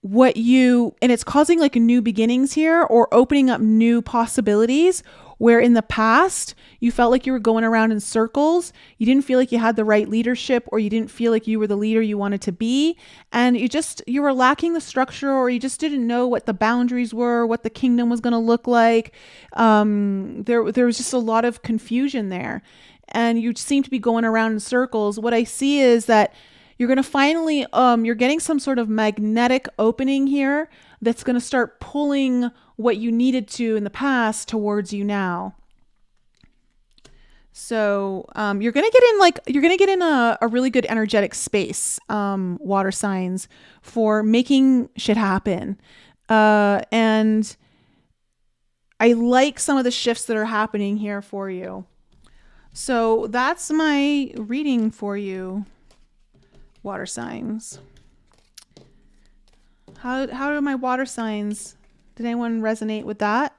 and it's causing like new beginnings here or opening up new possibilities where in the past you felt like you were going around in circles. You didn't feel like you had the right leadership, or you didn't feel like you were the leader you wanted to be. And you were lacking the structure, or you just didn't know what the boundaries were, what the kingdom was going to look like. There was just a lot of confusion there, and you seem to be going around in circles. What I see is that you're going to finally, you're getting some sort of magnetic opening here that's going to start pulling what you needed to in the past towards you now. So you're going to get in a really good energetic space, water signs, for making shit happen. And I like some of the shifts that are happening here for you. So that's my reading for you, water signs. How do my water signs? Did anyone resonate with that?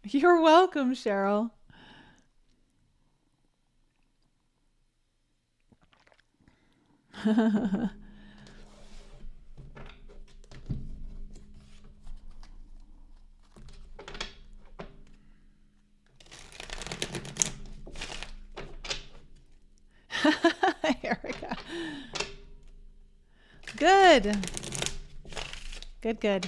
You're welcome, Cheryl. Erica. Good. Good.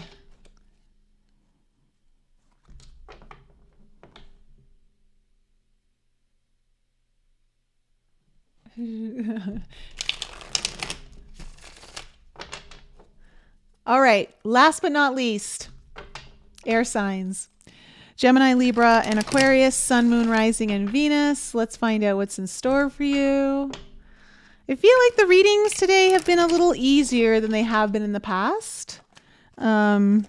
All right. Last but not least, air signs. Gemini, Libra, and Aquarius, Sun, Moon, Rising, and Venus. Let's find out what's in store for you. I feel like the readings today have been a little easier than they have been in the past. Maybe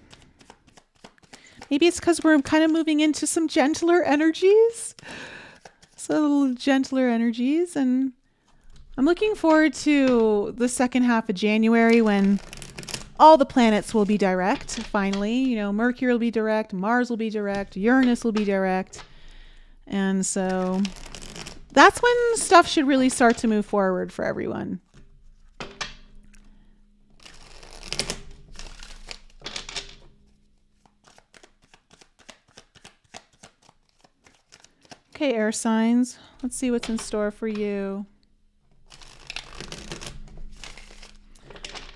it's because we're kind of moving into some gentler energies. So a little gentler energies. And I'm looking forward to the second half of January when all the planets will be direct, finally. You know, Mercury will be direct, Mars will be direct, Uranus will be direct. And so that's when stuff should really start to move forward for everyone. Okay, air signs. Let's see what's in store for you.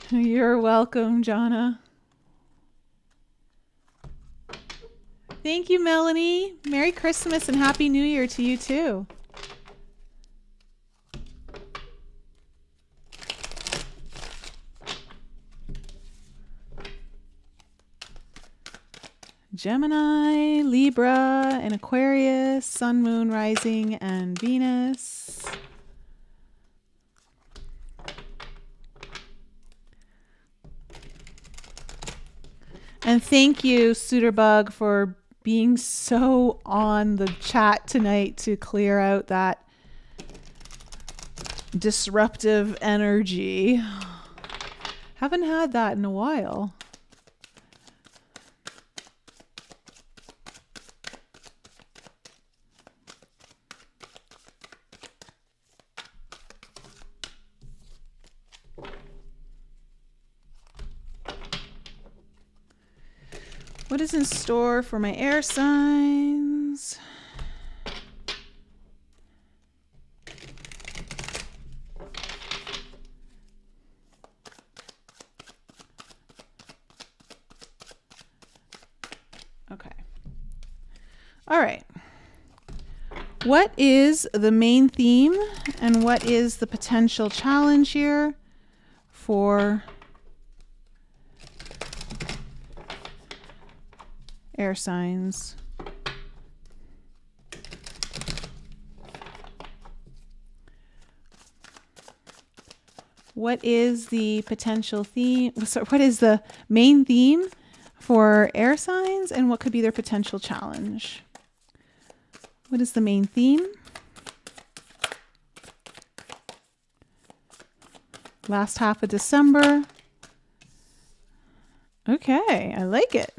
You're welcome, Jonna. Thank you, Melanie. Merry Christmas and Happy New Year to you too. Gemini, Libra, and Aquarius, Sun, Moon, Rising, and Venus. And thank you, Suiterbug, for being so on the chat tonight to clear out that disruptive energy. Haven't had that in a while. What is in store for my air signs? All right. What is the main theme and what is the potential challenge here for air signs? What is the potential theme? So what is the main theme for air signs and what could be their potential challenge? What is the main theme? Last half of December. Okay, I like it.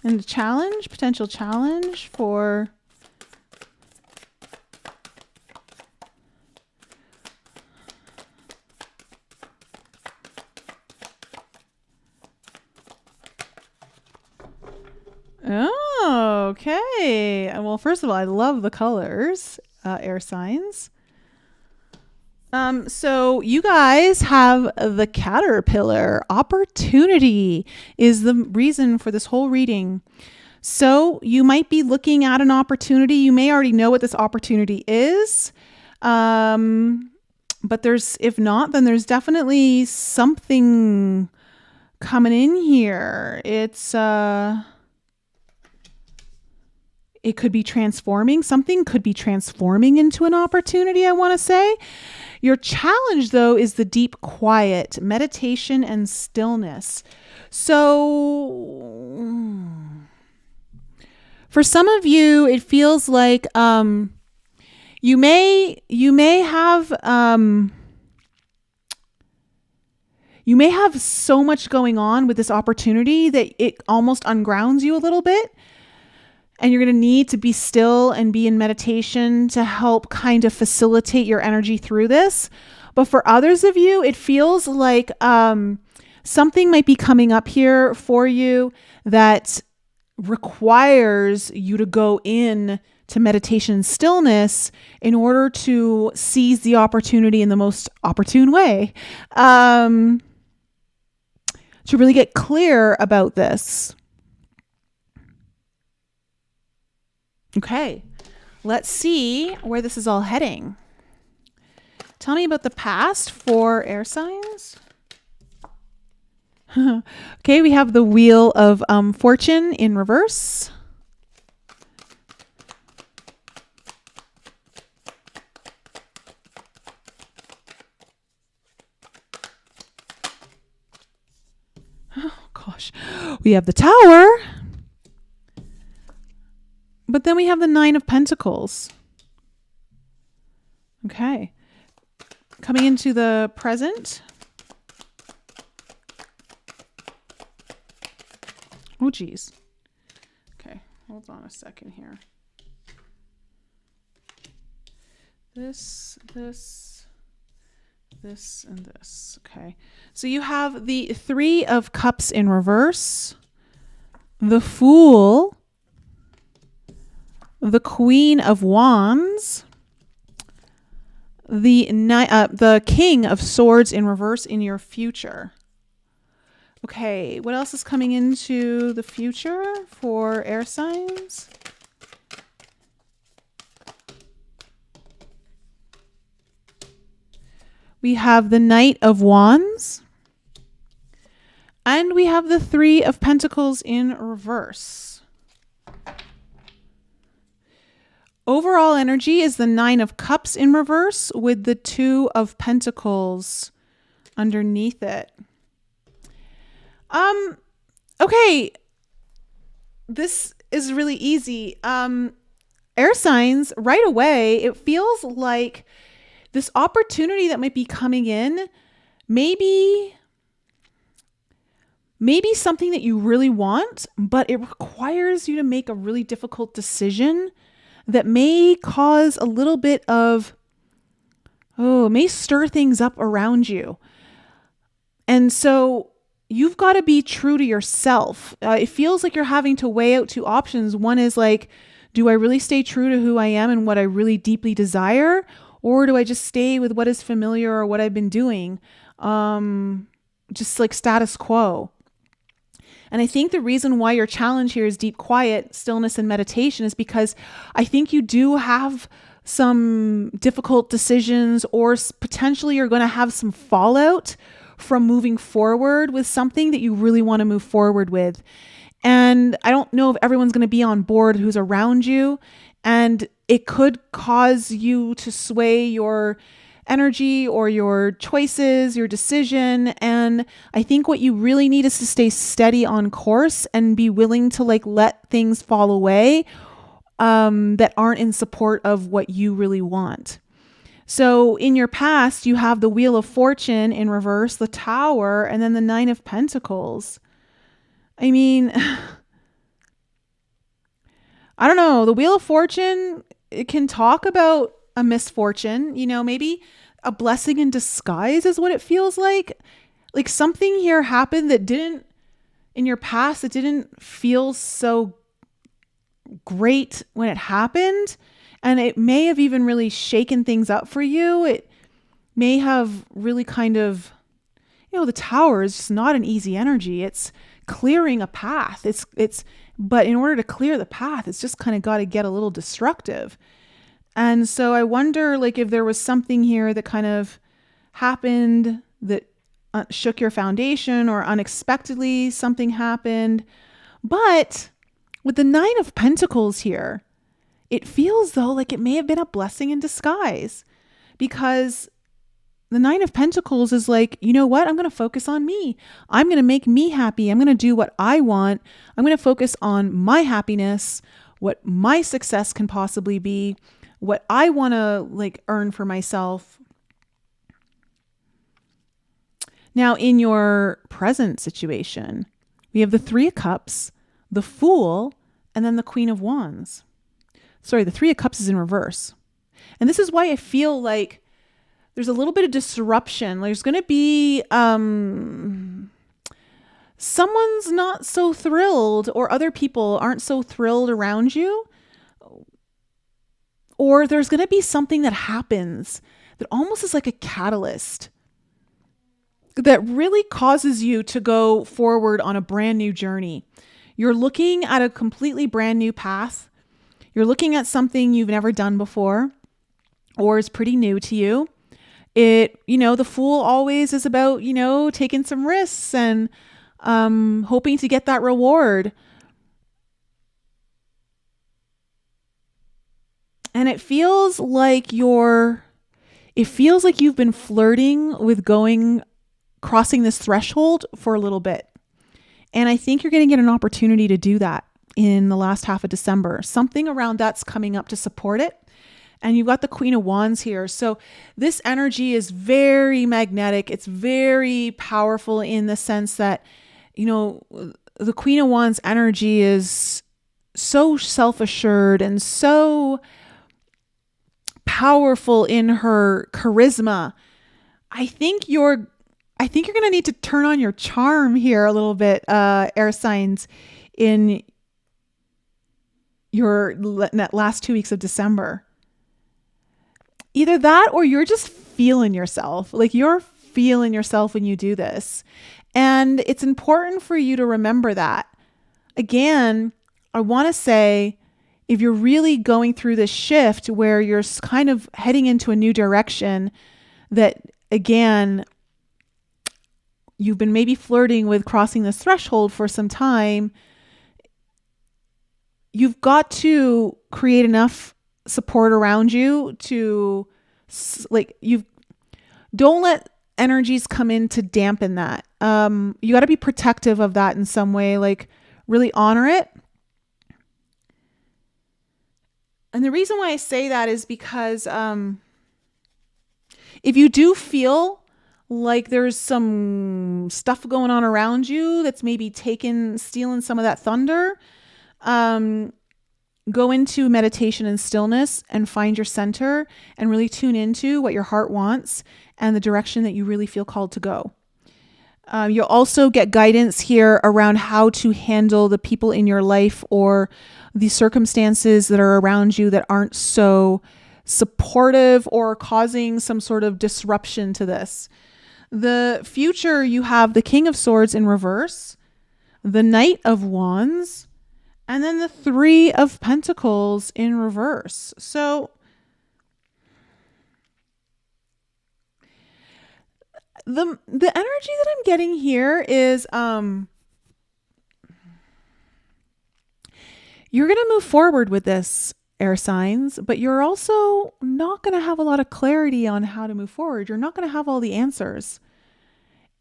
And the challenge, potential challenge for oh, okay. Well, first of all, I love the colors, air signs. So you guys have the caterpillar. Opportunity is the reason for this whole reading. So you might be looking at an opportunity. You may already know what this opportunity is. But if not, then there's definitely something coming in here. It could be transforming. Something could be transforming into an opportunity, I want to say. Your challenge, though, is the deep quiet, meditation and stillness. So for some of you, it feels like you may have so much going on with this opportunity that it almost ungrounds you a little bit. And you're going to need to be still and be in meditation to help kind of facilitate your energy through this. But for others of you, it feels like something might be coming up here for you that requires you to go in to meditation and stillness in order to seize the opportunity in the most opportune way, to really get clear about this. Okay, let's see where this is all heading. Tell me about the past for air signs. Okay, we have the Wheel of Fortune in reverse. Oh, gosh. We have the Tower. But then we have the Nine of Pentacles. Okay. Coming into the present. Oh, geez. Okay, hold on a second here. This, and this. Okay. So you have the Three of Cups in reverse. The Fool. The Queen of Wands, the King of Swords in reverse in your future. Okay, what else is coming into the future for air signs? We have the Knight of Wands, and we have the Three of Pentacles in reverse. Overall energy is the Nine of Cups in reverse with the Two of Pentacles underneath it. Okay. This is really easy. Air signs, right away, it feels like this opportunity that might be coming in, maybe something that you really want, but it requires you to make a really difficult decision that may cause a little bit of, may stir things up around you. And so you've got to be true to yourself. It feels like you're having to weigh out two options. One is like, do I really stay true to who I am and what I really deeply desire? Or do I just stay with what is familiar or what I've been doing? Just like status quo. And I think the reason why your challenge here is deep quiet, stillness, and meditation is because I think you do have some difficult decisions, or potentially you're going to have some fallout from moving forward with something that you really want to move forward with. And I don't know if everyone's going to be on board who's around you, and it could cause you to sway your energy or your choices, your decision. And I think what you really need is to stay steady on course and be willing to let things fall away that aren't in support of what you really want. So in your past, you have the Wheel of Fortune in reverse, the Tower, and then the Nine of Pentacles. I mean, I don't know. The Wheel of Fortune, it can talk about a misfortune, maybe a blessing in disguise is what it feels like. Like something here happened that didn't, in your past, it didn't feel so great when it happened. And it may have even really shaken things up for you. It may have really kind of, the Tower is just not an easy energy. It's clearing a path. But in order to clear the path, it's just kind of got to get a little destructive. And so I wonder if there was something here that kind of happened that shook your foundation, or unexpectedly something happened. But with the Nine of Pentacles here, it feels though like it may have been a blessing in disguise, because the Nine of Pentacles is like, you know what? I'm going to focus on me. I'm going to make me happy. I'm going to do what I want. I'm going to focus on my happiness, what my success can possibly be, what I want to earn for myself. Now, in your present situation, we have the Three of Cups, the Fool, and then the Queen of Wands. Sorry, the Three of Cups is in reverse. And this is why I feel like there's a little bit of disruption. There's going to be someone's not so thrilled, or other people aren't so thrilled around you. Or there's going to be something that happens that almost is like a catalyst that really causes you to go forward on a brand new journey. You're looking at a completely brand new path. You're looking at something you've never done before, or is pretty new to you. The Fool always is about, taking some risks and hoping to get that reward. And it feels like you've been flirting with crossing this threshold for a little bit. And I think you're going to get an opportunity to do that in the last half of December. Something around that's coming up to support it. And you've got the Queen of Wands here. So this energy is very magnetic. It's very powerful in the sense that, the Queen of Wands energy is so self-assured and so powerful in her charisma. I think you're going to need to turn on your charm here a little bit, air signs, in your last 2 weeks of December. Either that, or you're just feeling yourself. You're feeling yourself when you do this. And it's important for you to remember that. Again, I want to say, if you're really going through this shift where you're kind of heading into a new direction, that again, you've been maybe flirting with crossing this threshold for some time, you've got to create enough support around you to don't let energies come in to dampen that. You got to be protective of that in some way, really honor it. And the reason why I say that is because if you do feel like there's some stuff going on around you that's maybe stealing some of that thunder, go into meditation and stillness and find your center and really tune into what your heart wants and the direction that you really feel called to go. You'll also get guidance here around how to handle the people in your life or the circumstances that are around you that aren't so supportive or causing some sort of disruption to this. The future, you have the King of Swords in reverse, the Knight of Wands, and then the Three of Pentacles in reverse. So the energy that I'm getting here is you're going to move forward with this, air signs, but you're also not going to have a lot of clarity on how to move forward. You're not going to have all the answers.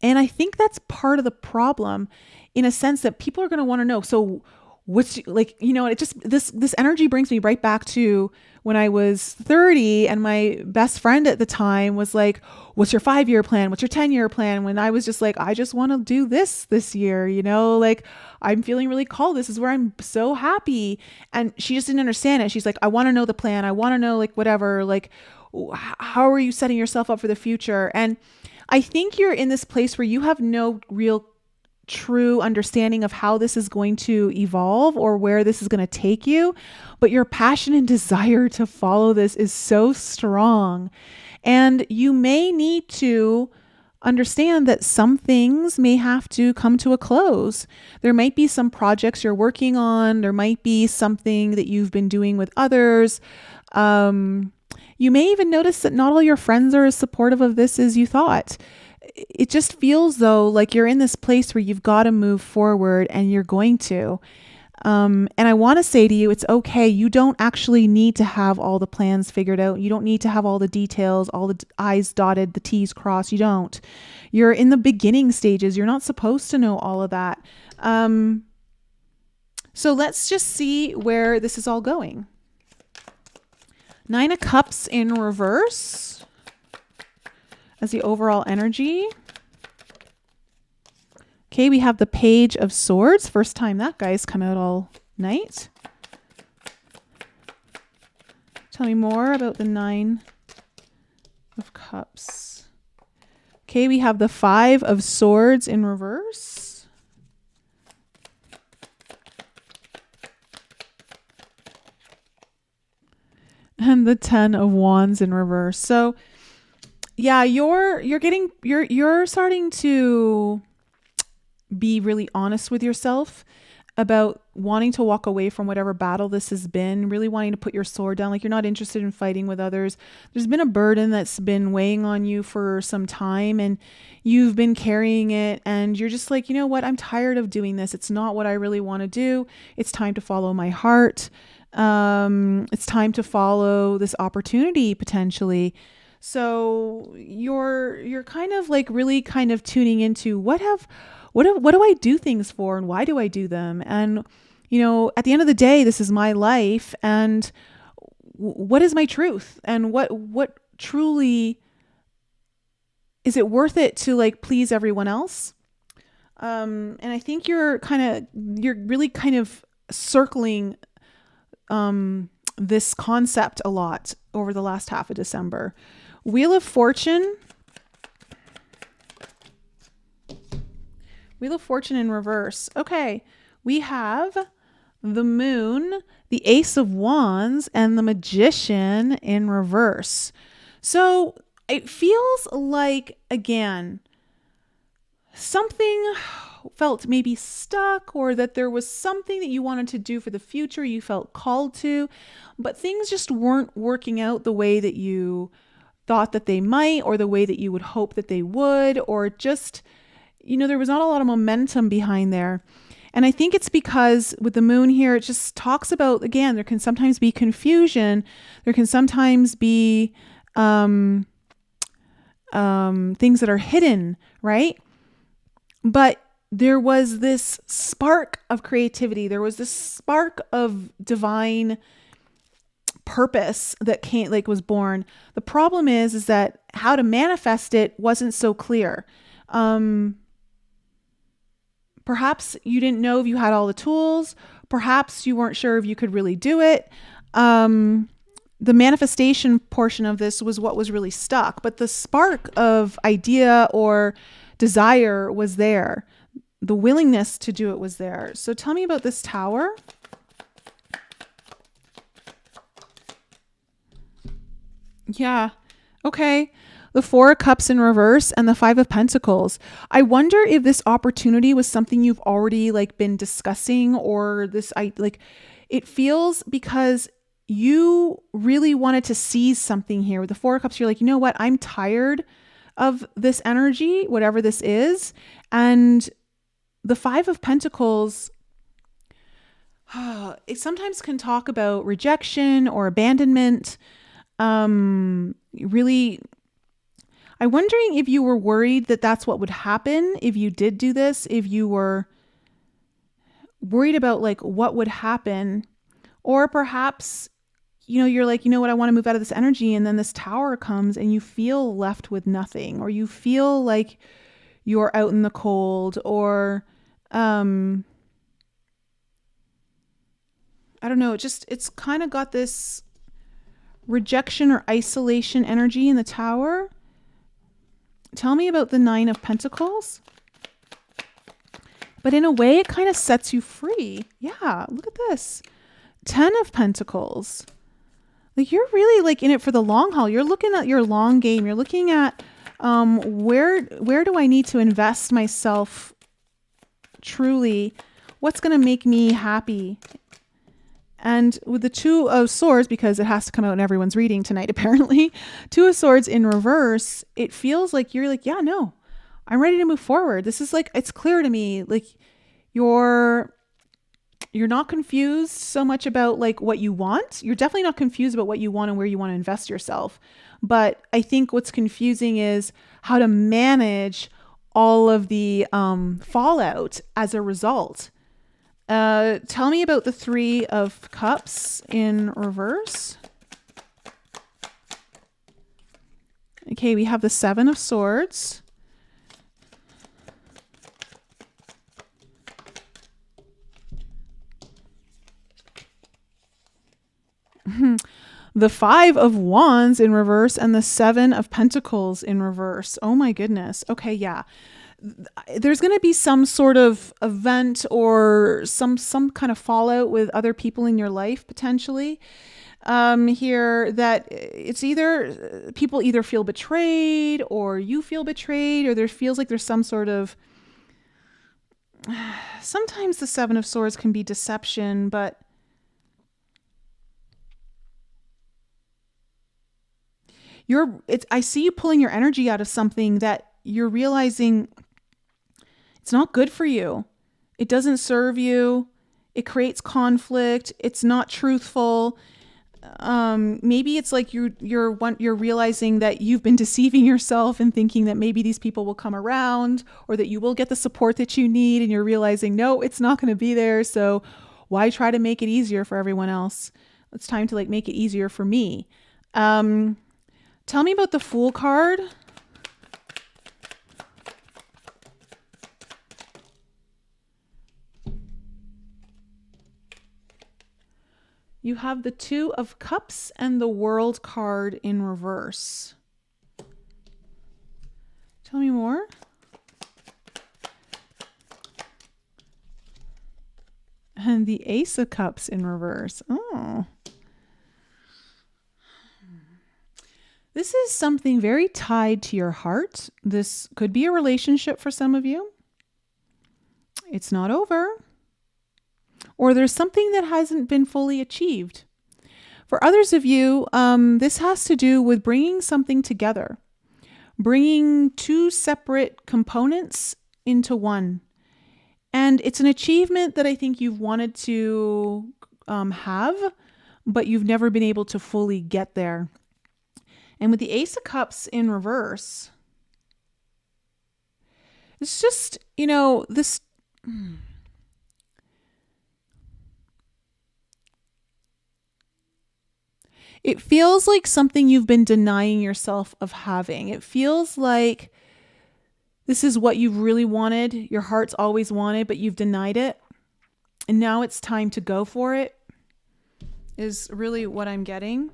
And I think that's part of the problem, in a sense that people are going to want to know. So what's like, it just, this energy brings me right back to when I was 30 and my best friend at the time was like, what's your 5-year plan? What's your 10-year plan? When I was just like, I just want to do this year, like I'm feeling really called. This is where I'm so happy. And she just didn't understand it. She's like, I want to know the plan. I want to know like whatever, like, how are you setting yourself up for the future? And I think you're in this place where you have no real true understanding of how this is going to evolve or where this is going to take you, but your passion and desire to follow this is so strong. And you may need to understand that some things may have to come to a close. There might be some projects you're working on. There might be something that you've been doing with others. You may even notice that not all your friends are as supportive of this as you thought. It just feels though like you're in this place where you've got to move forward, and you're going to. And I want to say to you, it's okay. You don't actually need to have all the plans figured out. You don't need to have all the details, all the I's dotted, the T's crossed. You don't. You're in the beginning stages. You're not supposed to know all of that. So let's just see where this is all going. 9 of Cups in reverse as the overall energy. Okay, we have the Page of Swords. First time that guy's come out all night. Tell me more about the 9 of Cups. Okay, we have the 5 of Swords in reverse. And the 10 of Wands in reverse. So yeah, you're starting to be really honest with yourself about wanting to walk away from whatever battle this has been, really wanting to put your sword down. Like you're not interested in fighting with others. There's been a burden that's been weighing on you for some time, and you've been carrying it, and you're just like, you know what? I'm tired of doing this. It's not what I really want to do. It's time to follow my heart. It's time to follow this opportunity potentially. So you're kind of like really kind of tuning into what do I do things for, and why do I do them? And, at the end of the day, this is my life, and what is my truth, and what truly is it worth it to like please everyone else? And I think you're really kind of circling this concept a lot over the last half of December. Wheel of Fortune. Wheel of Fortune in reverse. Okay, we have the Moon, the Ace of Wands, and the Magician in reverse. So it feels like, again, something felt maybe stuck, or that there was something that you wanted to do for the future, you felt called to, but things just weren't working out the way that you thought that they might, or the way that you would hope that they would, or just, there was not a lot of momentum behind there. And I think it's because with the Moon here, it just talks about, again, there can sometimes be confusion. There can sometimes be things that are hidden, right? But there was this spark of creativity. There was this spark of divine purpose that was born. The problem is that how to manifest it wasn't so clear. Perhaps you didn't know if you had all the tools. Perhaps you weren't sure if you could really do it. The manifestation portion of this was what was really stuck, but the spark of idea or desire was there. The willingness to do it was there. So tell me about this Tower. Yeah. Okay. The Four of Cups in reverse and the Five of Pentacles. I wonder if this opportunity was something you've already like been discussing, or this it feels because you really wanted to seize something here. With the Four of Cups, you're like, you know what? I'm tired of this energy, whatever this is. And the Five of Pentacles, it sometimes can talk about rejection or abandonment. Really, I'm wondering if you were worried that that's what would happen if you did do this, if you were worried about like what would happen, or perhaps, you're like, you know what, I want to move out of this energy. And then this Tower comes and you feel left with nothing, or you feel like you're out in the cold, or, I don't know. It's kind of got this rejection or isolation energy in the Tower. Tell me about the Nine of Pentacles. But in a way, it kind of sets you free. Yeah, look at this. 10 of Pentacles. Like, you're really like in it for the long haul. You're looking at your long game. You're looking at where do I need to invest myself truly? What's going to make me happy? And with the Two of Swords, because it has to come out in everyone's reading tonight, apparently, Two of Swords in reverse, it feels like you're like, yeah, no, I'm ready to move forward. This is like, it's clear to me, like you're not confused so much about like what you want. You're definitely not confused about what you want and where you want to invest yourself. But I think what's confusing is how to manage all of the fallout as a result. Tell me about the Three of Cups in reverse. Okay, we have the Seven of Swords. The Five of Wands in reverse and the Seven of Pentacles in reverse. Oh my goodness. Okay, yeah. There's going to be some sort of event or some kind of fallout with other people in your life potentially here, that it's either people either feel betrayed or you feel betrayed, or there feels like there's some sort of, sometimes the Seven of Swords can be deception, but I see you pulling your energy out of something that you're realizing it's not good for you. It doesn't serve you. It creates conflict. It's not truthful. Maybe it's like you're realizing that you've been deceiving yourself and thinking that maybe these people will come around, or that you will get the support that you need, and you're realizing, no, it's not going to be there. So why try to make it easier for everyone else? It's time to like make it easier for me. Tell me about the Fool card. You have the Two of Cups and the World card in reverse. Tell me more. And the Ace of Cups in reverse. Oh. This is something very tied to your heart. This could be a relationship for some of you. It's not over. Or there's something that hasn't been fully achieved. For others of you, this has to do with bringing something together, bringing two separate components into one. And it's an achievement that I think you've wanted to have, but you've never been able to fully get there. And with the Ace of Cups in reverse, it's just, this... It feels like something you've been denying yourself of having. It feels like this is what you've really wanted, your heart's always wanted, but you've denied it. And now it's time to go for it, is really what I'm getting.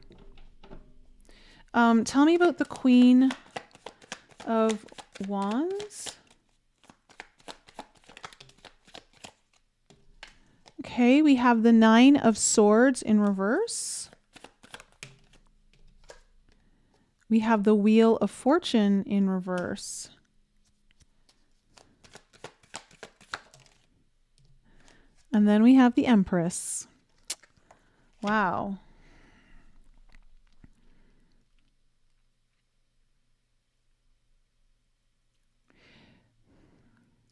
Tell me about the Queen of Wands. Okay, we have the Nine of Swords in reverse. We have the Wheel of Fortune in reverse. And then we have the Empress. Wow.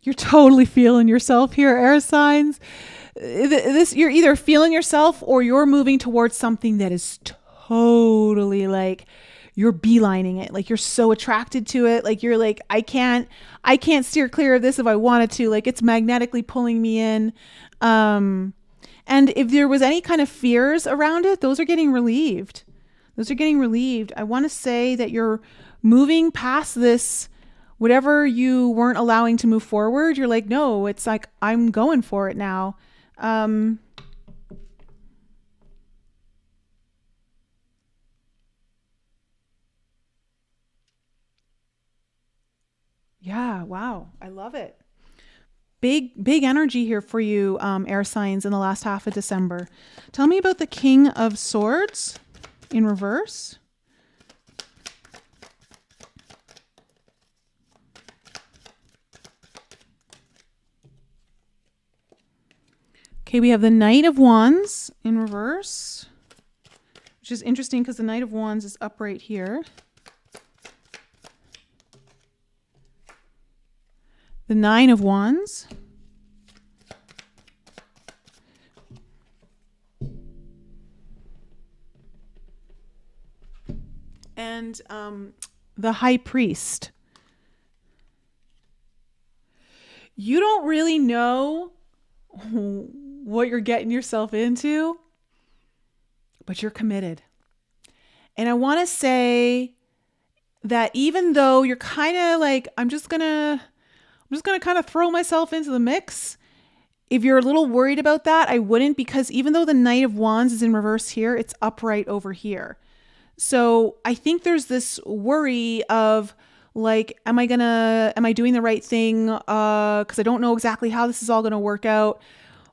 You're totally feeling yourself here, air signs. You're either feeling yourself or you're moving towards something that is totally like you're beelining it. Like you're so attracted to it. Like you're like, I can't steer clear of this if I wanted to. Like it's magnetically pulling me in. And if there was any kind of fears around it, those are getting relieved. I want to say that you're moving past this, whatever you weren't allowing to move forward. You're like, no, it's like, I'm going for it now. Yeah, wow. I love it. Big energy here for you, air signs in the last half of December. Tell me about the King of Swords in reverse. Okay, we have the Knight of Wands in reverse, which is interesting because the Knight of Wands is up right here. The Nine of Wands. And the High Priest. You don't really know what you're getting yourself into, but you're committed. And I want to say that even though you're kind of like, I'm just going to kind of throw myself into the mix. If you're a little worried about that, I wouldn't, because even though the Knight of Wands is in reverse here, it's upright over here. So I think there's this worry of like, am I doing the right thing? Because I don't know exactly how this is all going to work out.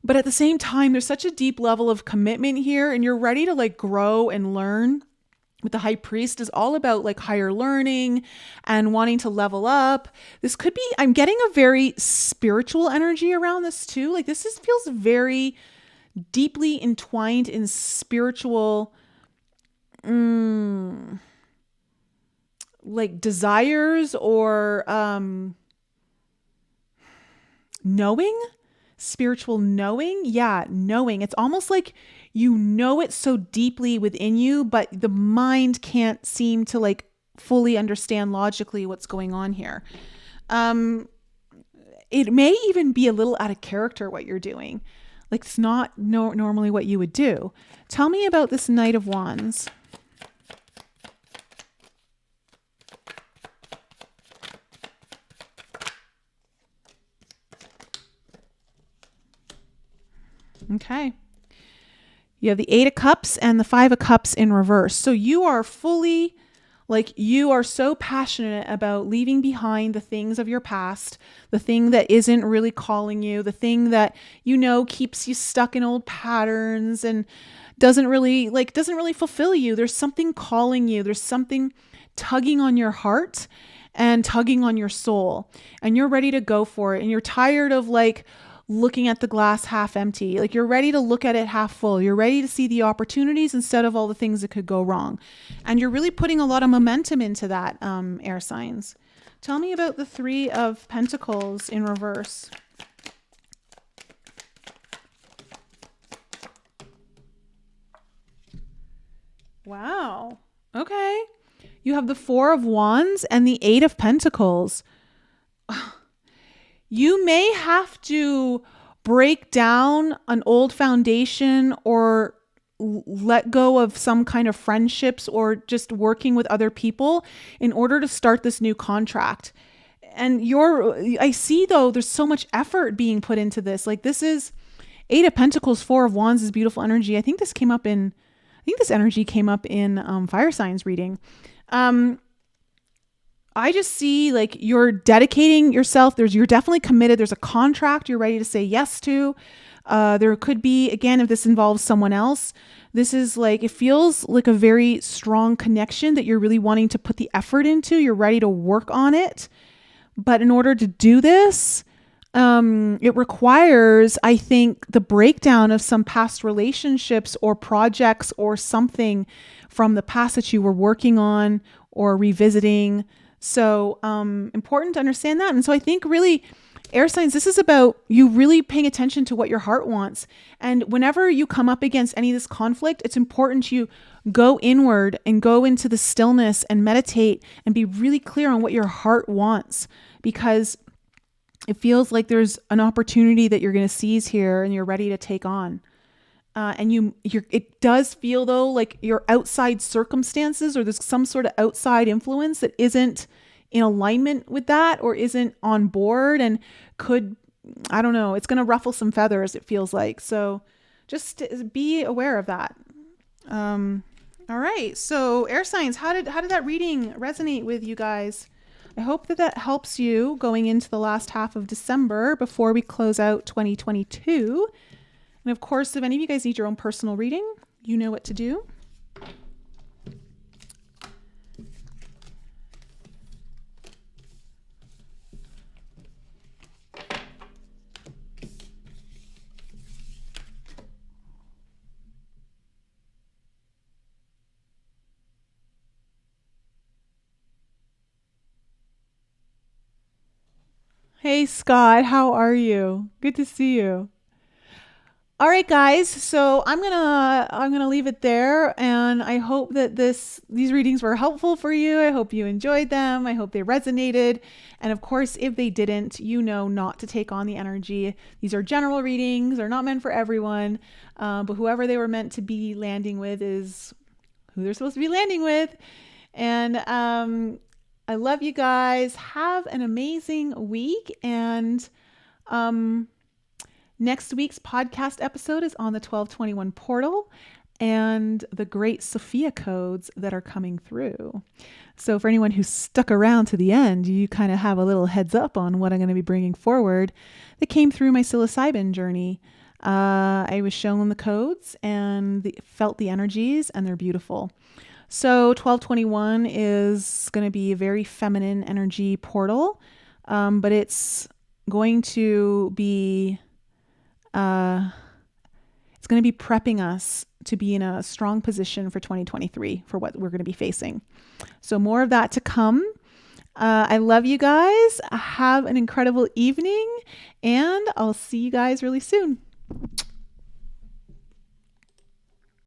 But at the same time, there's such a deep level of commitment here, and you're ready to like grow and learn. With the High Priest is all about like higher learning and wanting to level up. This could be, I'm getting a very spiritual energy around this too. Like feels very deeply entwined in spiritual, like desires or knowing. Spiritual knowing. Yeah, knowing. It's almost like you know it so deeply within you, but the mind can't seem to like fully understand logically what's going on here. It may even be a little out of character what you're doing. Like it's not normally what you would do. Tell me about this Knight of Wands. Okay. You have the Eight of Cups and the Five of Cups in reverse. So you are fully, like, you are so passionate about leaving behind the things of your past, the thing that isn't really calling you, the thing that, you know, keeps you stuck in old patterns and doesn't really fulfill you. There's something calling you. There's something tugging on your heart and tugging on your soul, and you're ready to go for it. And you're tired of like looking at the glass half empty. Like you're ready to look at it half full. You're ready to see the opportunities instead of all the things that could go wrong. And you're really putting a lot of momentum into that, air signs. Tell me about the Three of Pentacles in reverse. Wow. Okay. You have the Four of Wands and the Eight of Pentacles. You may have to break down an old foundation or let go of some kind of friendships or just working with other people in order to start this new contract. And I see though, there's so much effort being put into this. Like this is Eight of Pentacles, Four of Wands is beautiful energy. I think this energy came up in Fire Signs reading. I just see like you're dedicating yourself. You're definitely committed. There's a contract you're ready to say yes to. There could be, again, if this involves someone else, this is like, it feels like a very strong connection that you're really wanting to put the effort into. You're ready to work on it. But in order to do this, it requires, I think, the breakdown of some past relationships or projects or something from the past that you were working on or revisiting. So important to understand that. And so I think really, air signs, this is about you really paying attention to what your heart wants. And whenever you come up against any of this conflict, it's important you go inward and go into the stillness and meditate and be really clear on what your heart wants, because it feels like there's an opportunity that you're going to seize here and you're ready to take on. It does feel though like your outside circumstances, or there's some sort of outside influence that isn't in alignment with that or isn't on board and could, I don't know, it's going to ruffle some feathers, it feels like. So just be aware of that. All right. So air signs, how did that reading resonate with you guys? I hope that helps you going into the last half of December before we close out 2022. And of course, if any of you guys need your own personal reading, you know what to do. Hey Scott, how are you? Good to see you. All right, guys. So I'm gonna leave it there, and I hope that these readings were helpful for you. I hope you enjoyed them. I hope they resonated, and of course, if they didn't, you know not to take on the energy. These are general readings; they're not meant for everyone, but whoever they were meant to be landing with is who they're supposed to be landing with. And I love you guys. Have an amazing week, and next week's podcast episode is on the 1221 portal and the great Sophia codes that are coming through. So for anyone who's stuck around to the end, you kind of have a little heads up on what I'm going to be bringing forward that came through my psilocybin journey. I was shown the codes and felt the energies, and they're beautiful. So 1221 is going to be a very feminine energy portal, but it's going to be prepping us to be in a strong position for 2023 for what we're going to be facing. So more of that to come. I love you guys. Have an incredible evening, and I'll see you guys really soon.